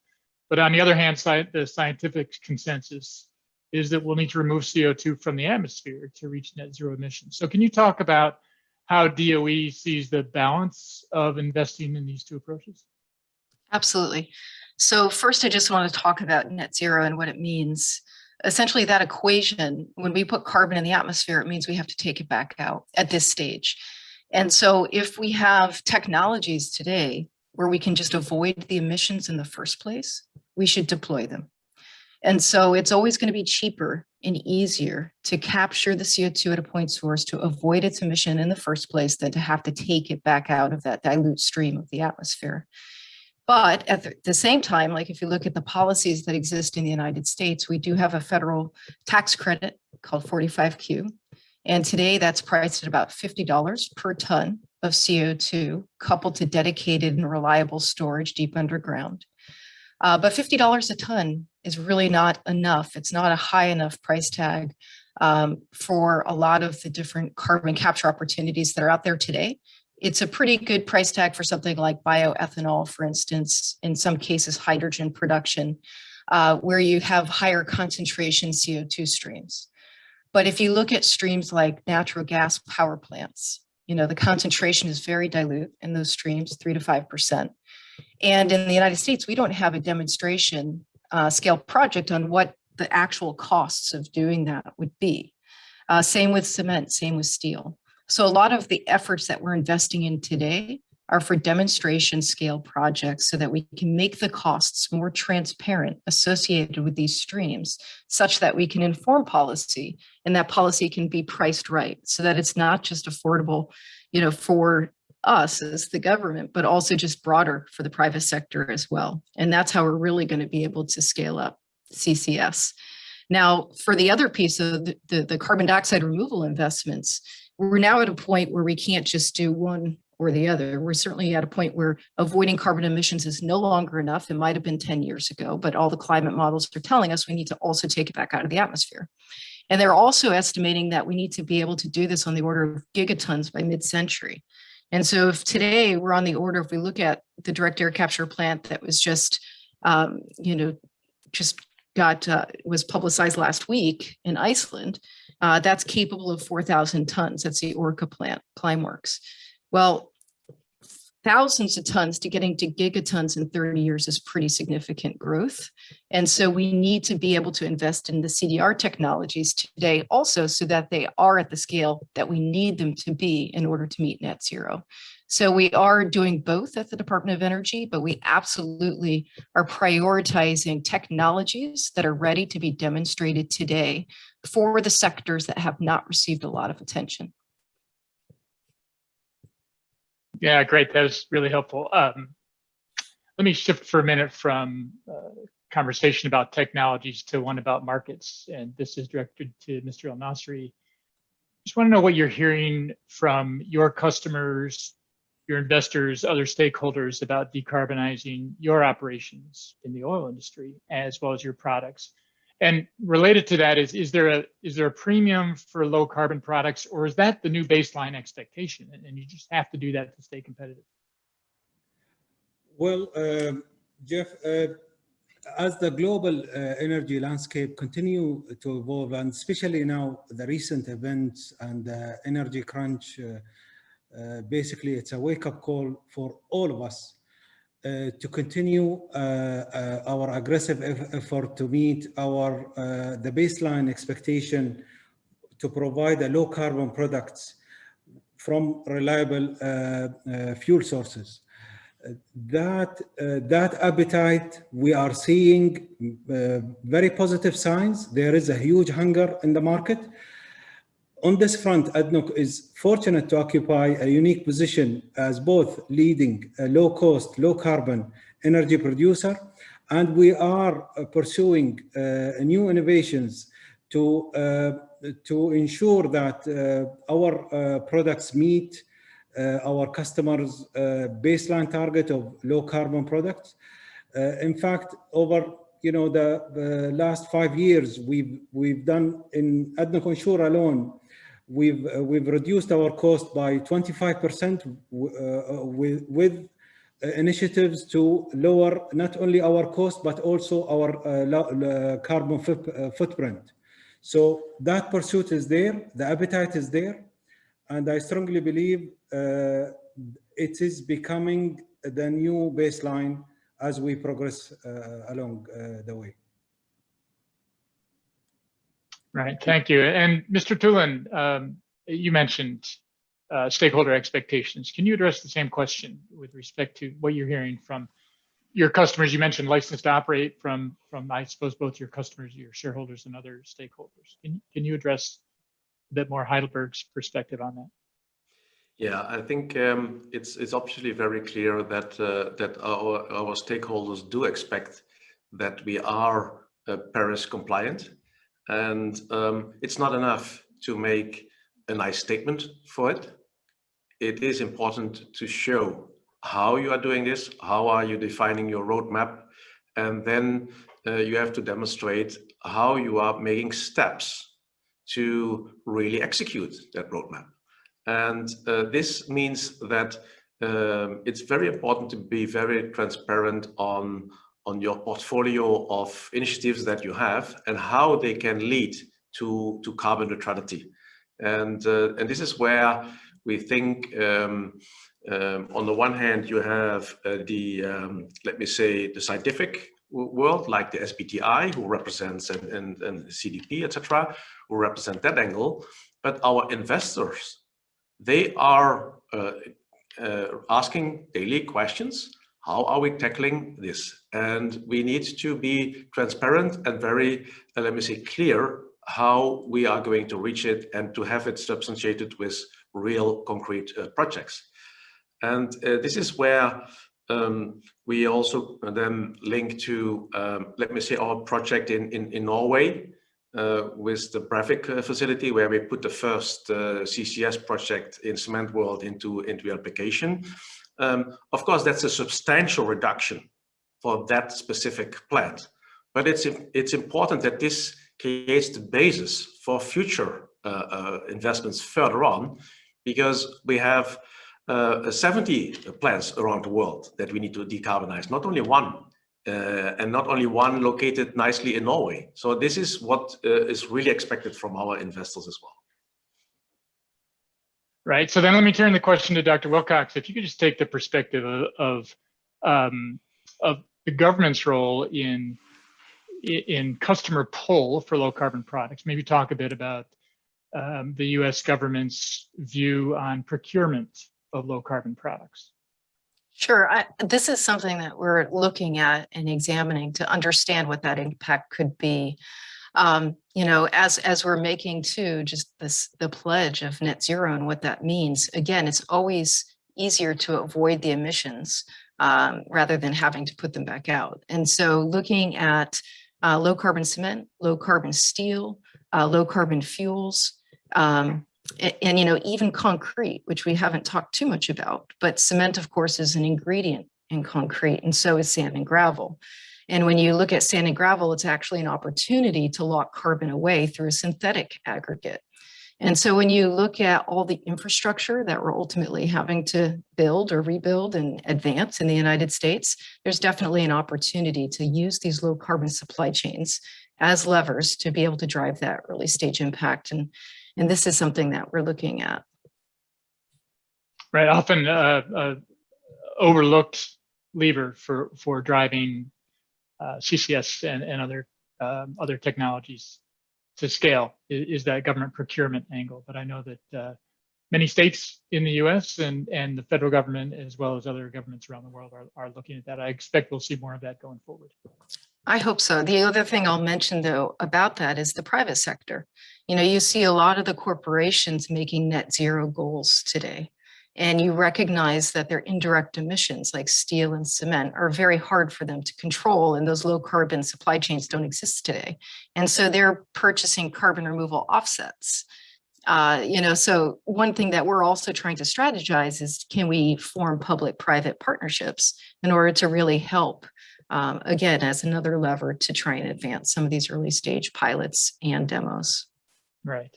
But on the other hand, the scientific consensus is that we'll need to remove CO2 from the atmosphere to reach net zero emissions. So can you talk about how DOE sees the balance of investing in these two approaches? Absolutely. So first, I just want to talk about net zero and what it means. Essentially, that equation, when we put carbon in the atmosphere, it means we have to take it back out at this stage. And so if we have technologies today where we can just avoid the emissions in the first place, we should deploy them. And so it's always going to be cheaper and easier to capture the CO2 at a point source to avoid its emission in the first place than to have to take it back out of that dilute stream of the atmosphere. But at the same time, like if you look at the policies that exist in the United States, we do have a federal tax credit called 45Q. And today that's priced at about $50 per ton of CO2 coupled to dedicated and reliable storage deep underground. But $50 a ton is really not enough. It's not a high enough price tag for a lot of the different carbon capture opportunities that are out there today. It's a pretty good price tag for something like bioethanol, for instance, in some cases, hydrogen production, where you have higher concentration CO2 streams. But if you look at streams like natural gas power plants, you know, the concentration is very dilute in those streams, 3 to 5%. And in the United States, we don't have a demonstration scale project on what the actual costs of doing that would be. Same with cement, same with steel. So a lot of the efforts that we're investing in today are for demonstration scale projects so that we can make the costs more transparent associated with these streams, such that we can inform policy, and that policy can be priced right so that it's not just affordable, for us as the government, but also just broader for the private sector as well. And that's how we're really going to be able to scale up CCS. Now, for the other piece of the carbon dioxide removal investments, we're now at a point where we can't just do one or the other. We're certainly at a point where avoiding carbon emissions is no longer enough. It might have been 10 years ago, but all the climate models are telling us we need to also take it back out of the atmosphere. And they're also estimating that we need to be able to do this on the order of gigatons by mid-century. And so if today we're on the order, if we look at the direct air capture plant that was just, was publicized last week in Iceland, that's capable of 4,000 tons. That's the Orca plant, Climeworks. Well, thousands of tons to getting to gigatons in 30 years is pretty significant growth. And so we need to be able to invest in the CDR technologies today also so that they are at the scale that we need them to be in order to meet net zero. So we are doing both at the Department of Energy, but we absolutely are prioritizing technologies that are ready to be demonstrated today for the sectors that have not received a lot of attention. Yeah, great. That was really helpful. Let me shift for a minute from conversation about technologies to one about markets. And this is directed to Mr. El Nasri. Just want to know what you're hearing from your customers, your investors, other stakeholders about decarbonizing your operations in the oil industry, as well as your products. And related to that is there a premium for low carbon products, or is that the new baseline expectation? And you just have to do that to stay competitive? Well, Jeff, as the global energy landscape continue to evolve, and especially now the recent events and the energy crunch, basically it's a wake-up call for all of us to continue our aggressive effort to meet our the baseline expectation to provide a low carbon products from reliable fuel sources. That appetite, we are seeing very positive signs. There is a huge hunger in the market. On this front, ADNOC is fortunate to occupy a unique position as both leading a low-cost, low-carbon energy producer, and we are pursuing new innovations to ensure that our products meet our customers' baseline target of low-carbon products. In fact, over the last 5 years, we've done in ADNOC Onshore alone. We've reduced our cost by 25% with initiatives to lower not only our cost but also our carbon footprint. So that pursuit is there, the appetite is there, and I strongly believe it is becoming the new baseline as we progress along the way. Right, thank you. And Mr. Tulin, you mentioned stakeholder expectations. Can you address the same question with respect to what you're hearing from your customers? You mentioned license to operate from I suppose, both your customers, your shareholders, and other stakeholders. Can you address a bit more Heidelberg's perspective on that? Yeah, I think it's obviously very clear that that our stakeholders do expect that we are Paris compliant. And it's not enough to make a nice statement for it. It is important to show how you are doing this, how are you defining your roadmap, and then you have to demonstrate how you are making steps to really execute that roadmap. And this means that it's very important to be very transparent on your portfolio of initiatives that you have and how they can lead to carbon neutrality. And this is where we think, on the one hand, you have let me say, the scientific world, like the SBTI, who represents and CDP, etc., who represent that angle. But our investors, they are asking daily questions. How are we tackling this? And we need to be transparent and very, let me say, clear how we are going to reach it and to have it substantiated with real concrete projects. And this is where we also then link to, let me say, our project in Norway with the Brevik facility, where we put the first CCS project in cement world into application. Of course, that's a substantial reduction for that specific plant, but it's important that this creates the basis for future investments further on, because we have 70 plants around the world that we need to decarbonize, not only one, and not only one located nicely in Norway. So this is what is really expected from our investors as well. Right. So then let me turn the question to Dr. Wilcox. If you could just take the perspective of the government's role in customer pull for low carbon products. Maybe talk a bit about the U.S. government's view on procurement of low carbon products. Sure. This is something that we're looking at and examining to understand what that impact could be. You know, as we're making too, just the pledge of net zero and what that means. Again, it's always easier to avoid the emissions rather than having to put them back out. And so looking at low carbon cement, low carbon steel, low carbon fuels, and you know, even concrete, which we haven't talked too much about, but cement, of course, is an ingredient in concrete, and so is sand and gravel. And when you look at sand and gravel, it's actually an opportunity to lock carbon away through a synthetic aggregate. And so when you look at all the infrastructure that we're ultimately having to build or rebuild and advance in the United States, there's definitely an opportunity to use these low carbon supply chains as levers to be able to drive that early stage impact. And this is something that we're looking at. Right, often overlooked lever for driving CCS and other technologies to scale is that government procurement angle. But I know that many states in the U.S. and the federal government, as well as other governments around the world, are looking at that. I expect we'll see more of that going forward. I hope so. The other thing I'll mention, though, about that is the private sector. You know, you see a lot of the corporations making net zero goals today, and you recognize that their indirect emissions, like steel and cement, are very hard for them to control, and those low carbon supply chains don't exist today. And so they're purchasing carbon removal offsets. You know, so one thing that we're also trying to strategize is, can we form public-private partnerships in order to really help, again, as another lever to try and advance some of these early stage pilots and demos. Right.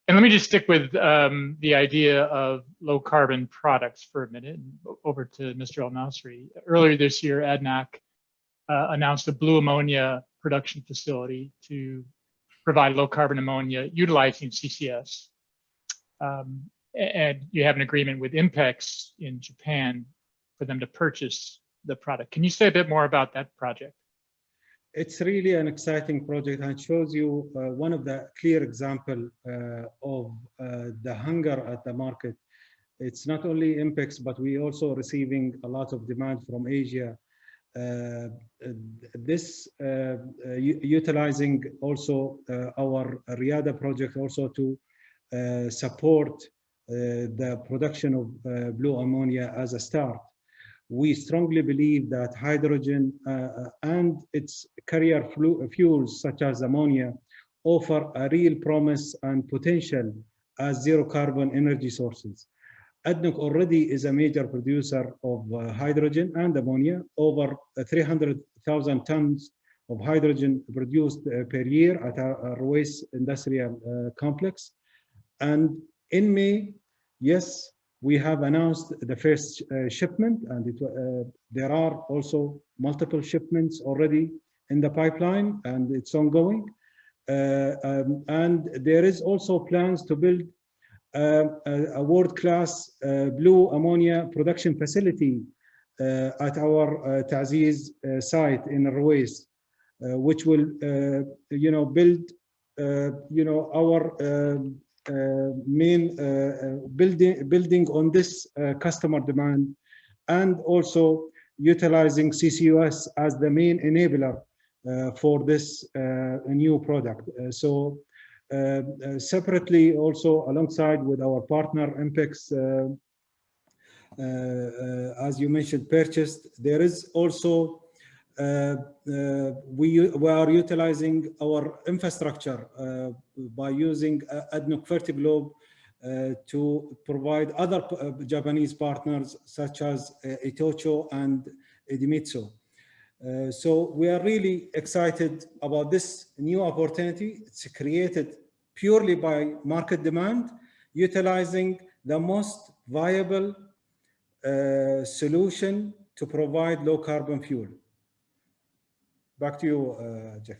And let me just stick with the idea of low carbon products for a minute, over to Mr. El Nasri. Earlier this year, ADNOC announced a blue ammonia production facility to provide low carbon ammonia utilizing CCS. And you have an agreement with Impex in Japan for them to purchase the product. Can you say a bit more about that project? It's really an exciting project, and shows you one of the clear example of the hunger at the market. It's not only Impex, but we also receiving a lot of demand from Asia. This utilizing also our Riyadh project also to support the production of blue ammonia as a start. We strongly believe that hydrogen and its carrier fuels such as ammonia offer a real promise and potential as zero carbon energy sources. ADNOC already is a major producer of hydrogen and ammonia, over 300,000 tons of hydrogen produced per year at our Ruwais industrial complex. And in May, yes, we have announced the first shipment, and there are also multiple shipments already in the pipeline, and it's ongoing. And there is also plans to build a world-class blue ammonia production facility at our Ta'ziz site in Ruwais, which will, build, our building on this customer demand, and also utilizing CCUS as the main enabler for this new product. Separately, also alongside with our partner MPEX, as you mentioned, purchased, there is also we are utilizing our infrastructure by using ADNOC Fertiglobe to provide other Japanese partners such as Itocho and Idemitsu. So we are really excited about this new opportunity. It's created purely by market demand, utilizing the most viable solution to provide low carbon fuel. Back to you, Jeff.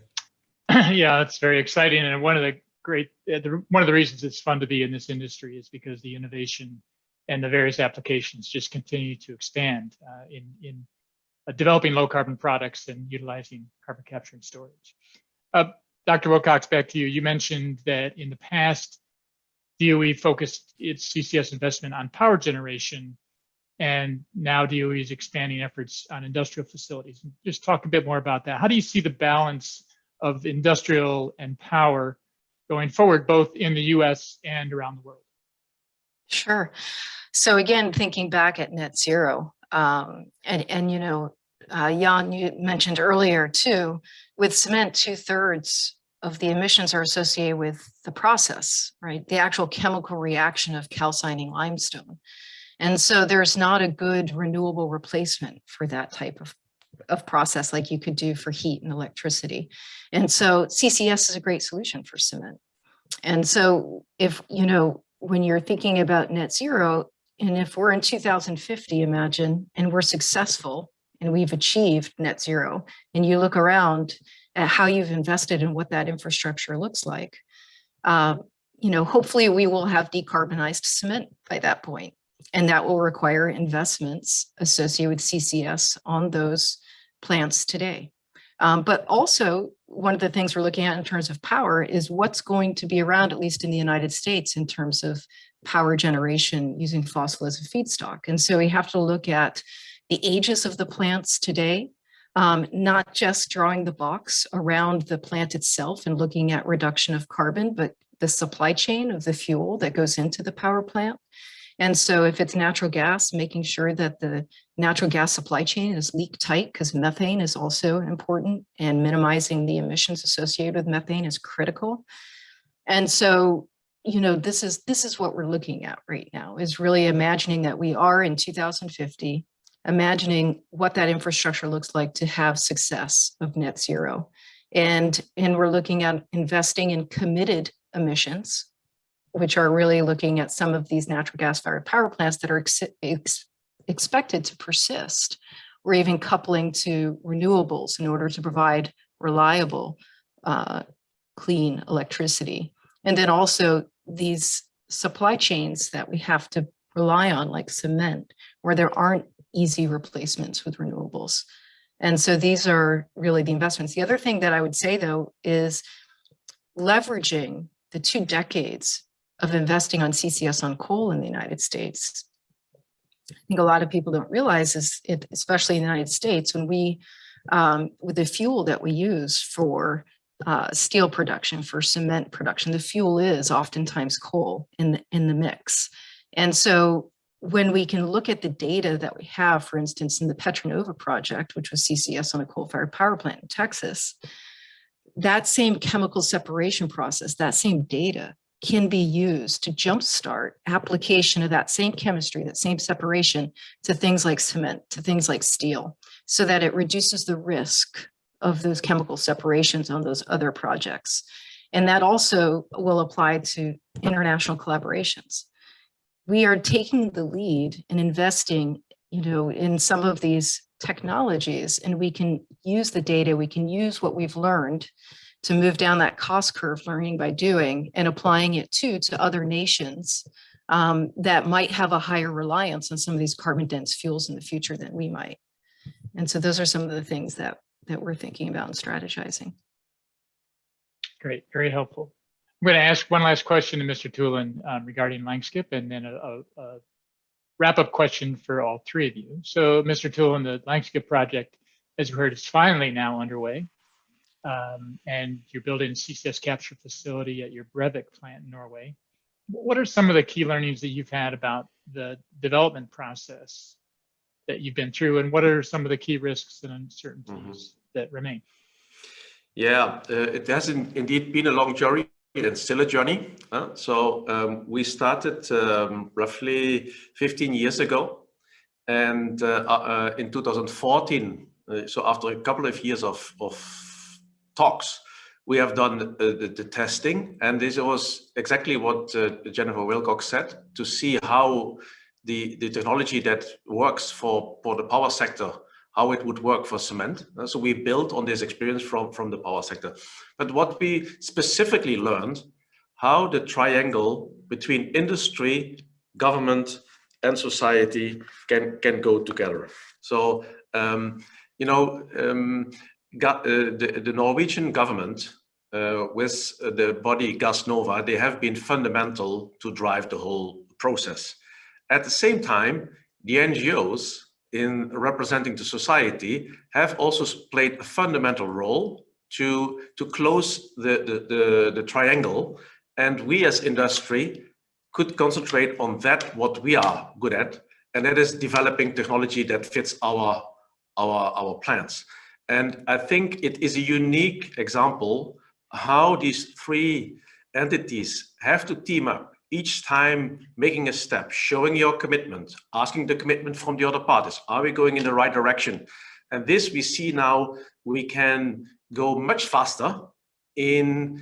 Yeah, that's very exciting. And one of the reasons it's fun to be in this industry is because the innovation and the various applications just continue to expand in developing low carbon products and utilizing carbon capture and storage. Dr. Wilcox, back to you. You mentioned that in the past, DOE focused its CCS investment on power generation, and now DOE is expanding efforts on industrial facilities. Just talk a bit more about that. How do you see the balance of industrial and power going forward, both in the US and around the world? Sure. So again, thinking back at net zero, Jan, you mentioned earlier too, with cement, 2/3 of the emissions are associated with the process, right? The actual chemical reaction of calcining limestone. And so there's not a good renewable replacement for that type of process like you could do for heat and electricity. And so CCS is a great solution for cement. And so if, when you're thinking about net zero, and if we're in 2050, imagine, and we're successful and we've achieved net zero, and you look around at how you've invested and what that infrastructure looks like, hopefully we will have decarbonized cement by that point. And that will require investments associated with CCS on those plants today. But also, one of the things we're looking at in terms of power is what's going to be around, at least in the United States, in terms of power generation using fossil as a feedstock. And so we have to look at the ages of the plants today, not just drawing the box around the plant itself and looking at reduction of carbon, but the supply chain of the fuel that goes into the power plant. And so if it's natural gas, making sure that the natural gas supply chain is leak tight, because methane is also important, and minimizing the emissions associated with methane is critical. And so, this is what we're looking at right now, is really imagining that we are in 2050, imagining what that infrastructure looks like to have success of net zero. And we're looking at investing in committed emissions, which are really looking at some of these natural gas-fired power plants that are expected to persist, or even coupling to renewables in order to provide reliable, clean electricity. And then also these supply chains that we have to rely on, like cement, where there aren't easy replacements with renewables. And so these are really the investments. The other thing that I would say, though, is leveraging the 2 decades of investing on CCS on coal in the United States. I think a lot of people don't realize is it, especially in the United States, when we, with the fuel that we use for steel production, for cement production, the fuel is oftentimes coal in the mix. And so when we can look at the data that we have, for instance, in the Petronova project, which was CCS on a coal-fired power plant in Texas, that same chemical separation process, that same data can be used to jumpstart application of that same chemistry, that same separation, to things like cement, to things like steel, so that it reduces the risk of those chemical separations on those other projects. And that also will apply to international collaborations. We are taking the lead and investing, in some of these technologies, and we can use the data, we can use what we've learned to move down that cost curve, learning by doing, and applying it to other nations that might have a higher reliance on some of these carbon dense fuels in the future than we might. And so those are some of the things that we're thinking about and strategizing. Great, very helpful. I'm going to ask one last question to Mr. Tulin regarding Langskip, and then a wrap-up question for all three of you. So, Mr. Tulin, the Langskip project, as you heard, is finally now underway, and you're building a CCS capture facility at your Brevik plant in Norway. What are some of the key learnings that you've had about the development process that you've been through, and what are some of the key risks and uncertainties that remain? Yeah, it has indeed been a long journey and still a journey. We started roughly 15 years ago, and in 2014, so after a couple of years of talks, we have done the testing, and this was exactly what Jennifer Wilcox said, to see how the technology that works for the power sector, how it would work for cement. So we built on this experience from the power sector. But what we specifically learned, how the triangle between industry, government, and society can go together. So, the Norwegian government with the body Gassnova, they have been fundamental to drive the whole process. At the same time, the NGOs in representing the society have also played a fundamental role to close the triangle, and we as industry could concentrate on that what we are good at, and that is developing technology that fits our plans. And I think it is a unique example how these three entities have to team up, each time making a step, showing your commitment, asking the commitment from the other parties. Are we going in the right direction? And this we see now, we can go much faster in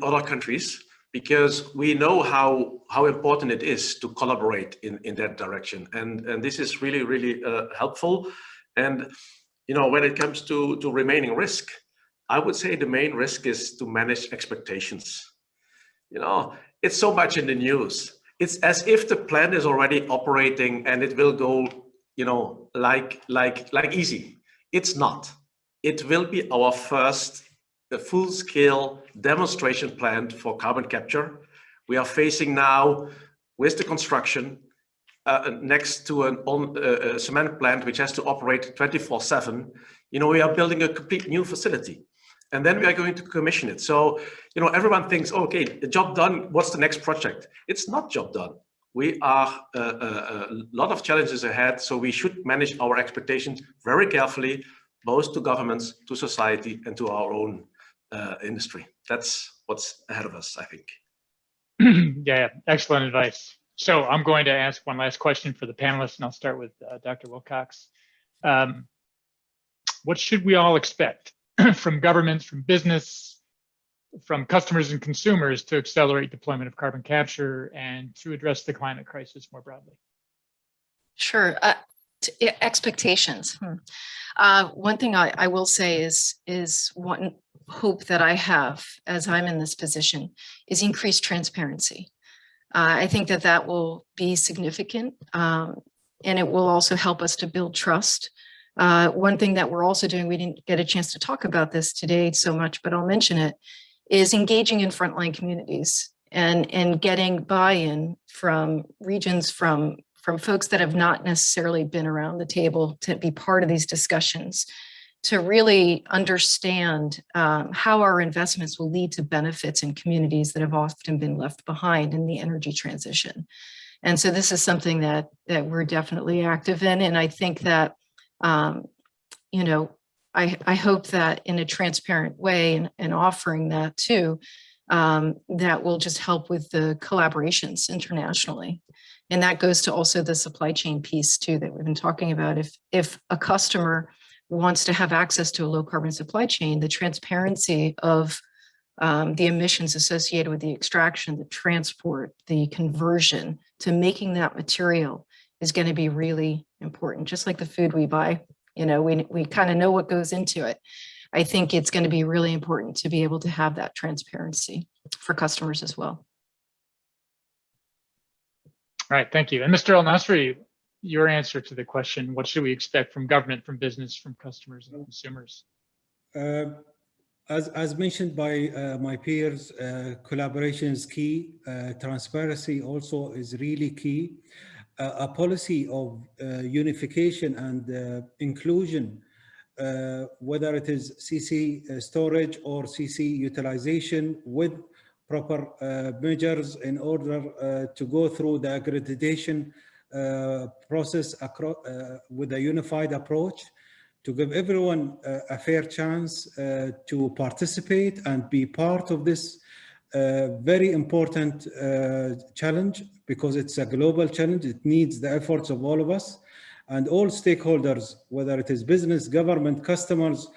other countries, because we know how important it is to collaborate in that direction. And this is really, really helpful. And when it comes to remaining risk, I would say the main risk is to manage expectations. It's so much in the news. It's as if the plant is already operating and it will go, like easy. It's not. It will be our first full-scale demonstration plant for carbon capture. We are facing now with the construction next to a cement plant which has to operate 24/7. We are building a complete new facility, and then we are going to commission it. So, everyone thinks, okay, the job done, what's the next project? It's not job done. We are a lot of challenges ahead, so we should manage our expectations very carefully, both to governments, to society, and to our own industry. That's what's ahead of us, I think. Yeah, excellent advice. So I'm going to ask one last question for the panelists, and I'll start with Dr. Wilcox. What should we all expect from governments, from business, from customers and consumers to accelerate deployment of carbon capture and to address the climate crisis more broadly? Sure. Expectations. One thing I will say is one hope that I have as I'm in this position is increased transparency. I think that will be significant, and it will also help us to build trust. One thing that we're also doing, we didn't get a chance to talk about this today so much, but I'll mention it, is engaging in frontline communities and getting buy-in from regions, from folks that have not necessarily been around the table to be part of these discussions, to really understand how our investments will lead to benefits in communities that have often been left behind in the energy transition. And so this is something that we're definitely active in. And I think that, I hope that in a transparent way and offering that too, that will just help with the collaborations internationally. And that goes to also the supply chain piece too that we've been talking about. If a customer wants to have access to a low carbon supply chain, the transparency of the emissions associated with the extraction, the transport, the conversion to making that material is going to be really important. Just like the food we buy, we kind of know what goes into it. I think it's going to be really important to be able to have that transparency for customers as well. All right, thank you. And Mr. El-Nasri, your answer to the question, what should we expect from government, from business, from customers and consumers? as mentioned by my peers, collaboration is key. Transparency also is really key. A policy of unification and inclusion, whether it is CC storage or CC utilization, with proper measures in order to go through the accreditation process with a unified approach, to give everyone a fair chance to participate and be part of this very important challenge, because it's a global challenge. It needs the efforts of all of us and all stakeholders, whether it is business, government, customers,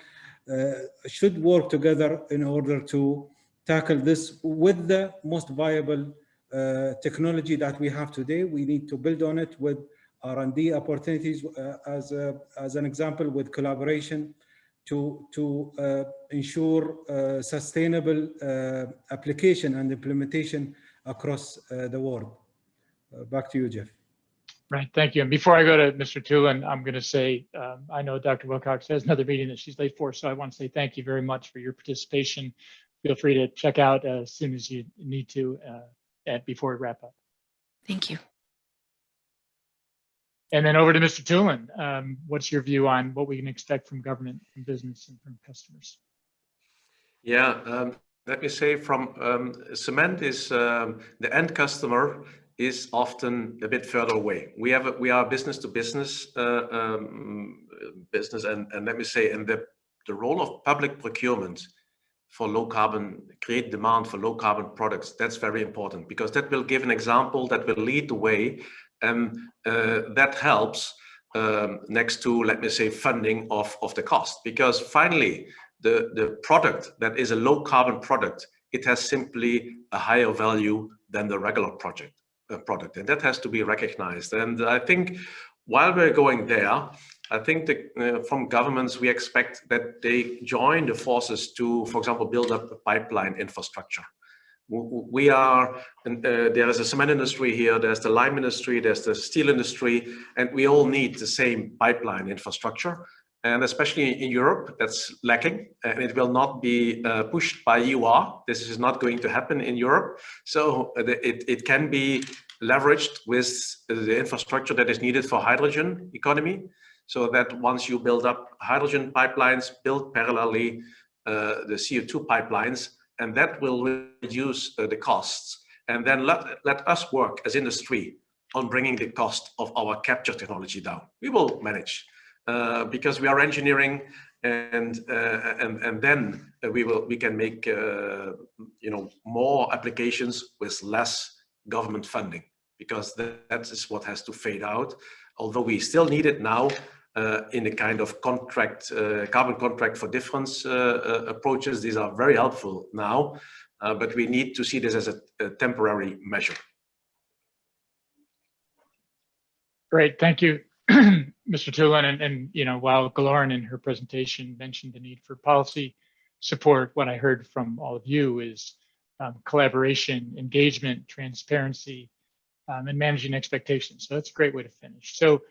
should work together in order to tackle this with the most viable technology that we have today. We need to build on it with R&D opportunities, as an example, with collaboration to ensure sustainable application and implementation across the world. Back to you, Jeff. Right, thank you. And before I go to Mr. Tulin, I'm going to say, I know Dr. Wilcox has another meeting that she's late for, so I want to say thank you very much for your participation. Feel free to check out as soon as you need to before we wrap up. Thank you. And then over to Mr. Tulin. What's your view on what we can expect from government, from business, and from customers? Yeah, let me say from cement is the end customer is often a bit further away. We are business to business business, and let me say, and the role of public procurement for low carbon, create demand for low carbon products, that's very important, because that will give an example, that will lead the way, and that helps next to, let me say, funding of the cost. Because finally, the product that is a low carbon product, it has simply a higher value than the regular product, and that has to be recognized. And I think while we're going there, I think that from governments, we expect that they join the forces to, for example, build up a pipeline infrastructure. We are, there is a cement industry here, there's the lime industry, there's the steel industry, and we all need the same pipeline infrastructure. And especially in Europe, that's lacking, and it will not be pushed by EUR. This is not going to happen in Europe. So it can be leveraged with the infrastructure that is needed for hydrogen economy, so that once you build up hydrogen pipelines, build parallelly the CO2 pipelines, and that will reduce the costs. And then let us work as industry on bringing the cost of our capture technology down. We will manage. Because we are engineering, and then we can make more applications with less government funding, because that is what has to fade out. Although we still need it now in a kind of contract, carbon contract for difference approaches. These are very helpful now, but we need to see this as a temporary measure. Great, thank you. Mr. Tulin, and while Glorin in her presentation mentioned the need for policy support, what I heard from all of you is collaboration, engagement, transparency, and managing expectations. So that's a great way to finish. So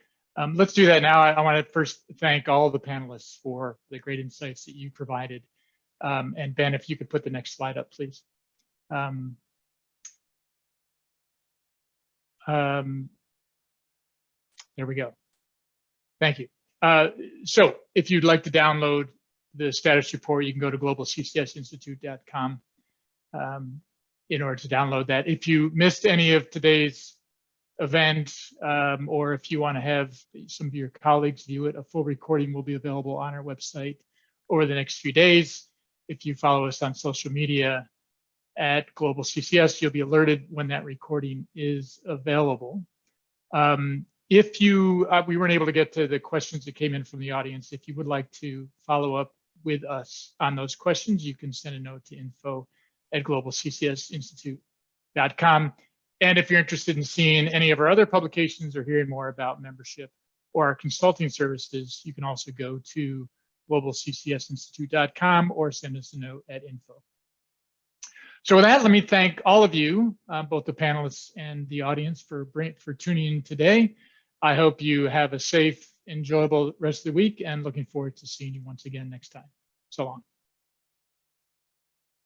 let's do that now. I want to first thank all the panelists for the great insights that you provided. And Ben, if you could put the next slide up, please. There we go. Thank you. So if you'd like to download the status report, you can go to globalccsinstitute.com in order to download that. If you missed any of today's event, or if you want to have some of your colleagues view it, a full recording will be available on our website over the next few days. If you follow us on social media at Global CCS, you'll be alerted when that recording is available. If we weren't able to get to the questions that came in from the audience, if you would like to follow up with us on those questions, you can send a note to info@globalccsinstitute.com. And if you're interested in seeing any of our other publications or hearing more about membership or our consulting services, you can also go to globalccsinstitute.com or send us a note at info. So with that, let me thank all of you, both the panelists and the audience, for tuning in today. I hope you have a safe, enjoyable rest of the week, and looking forward to seeing you once again next time. So long.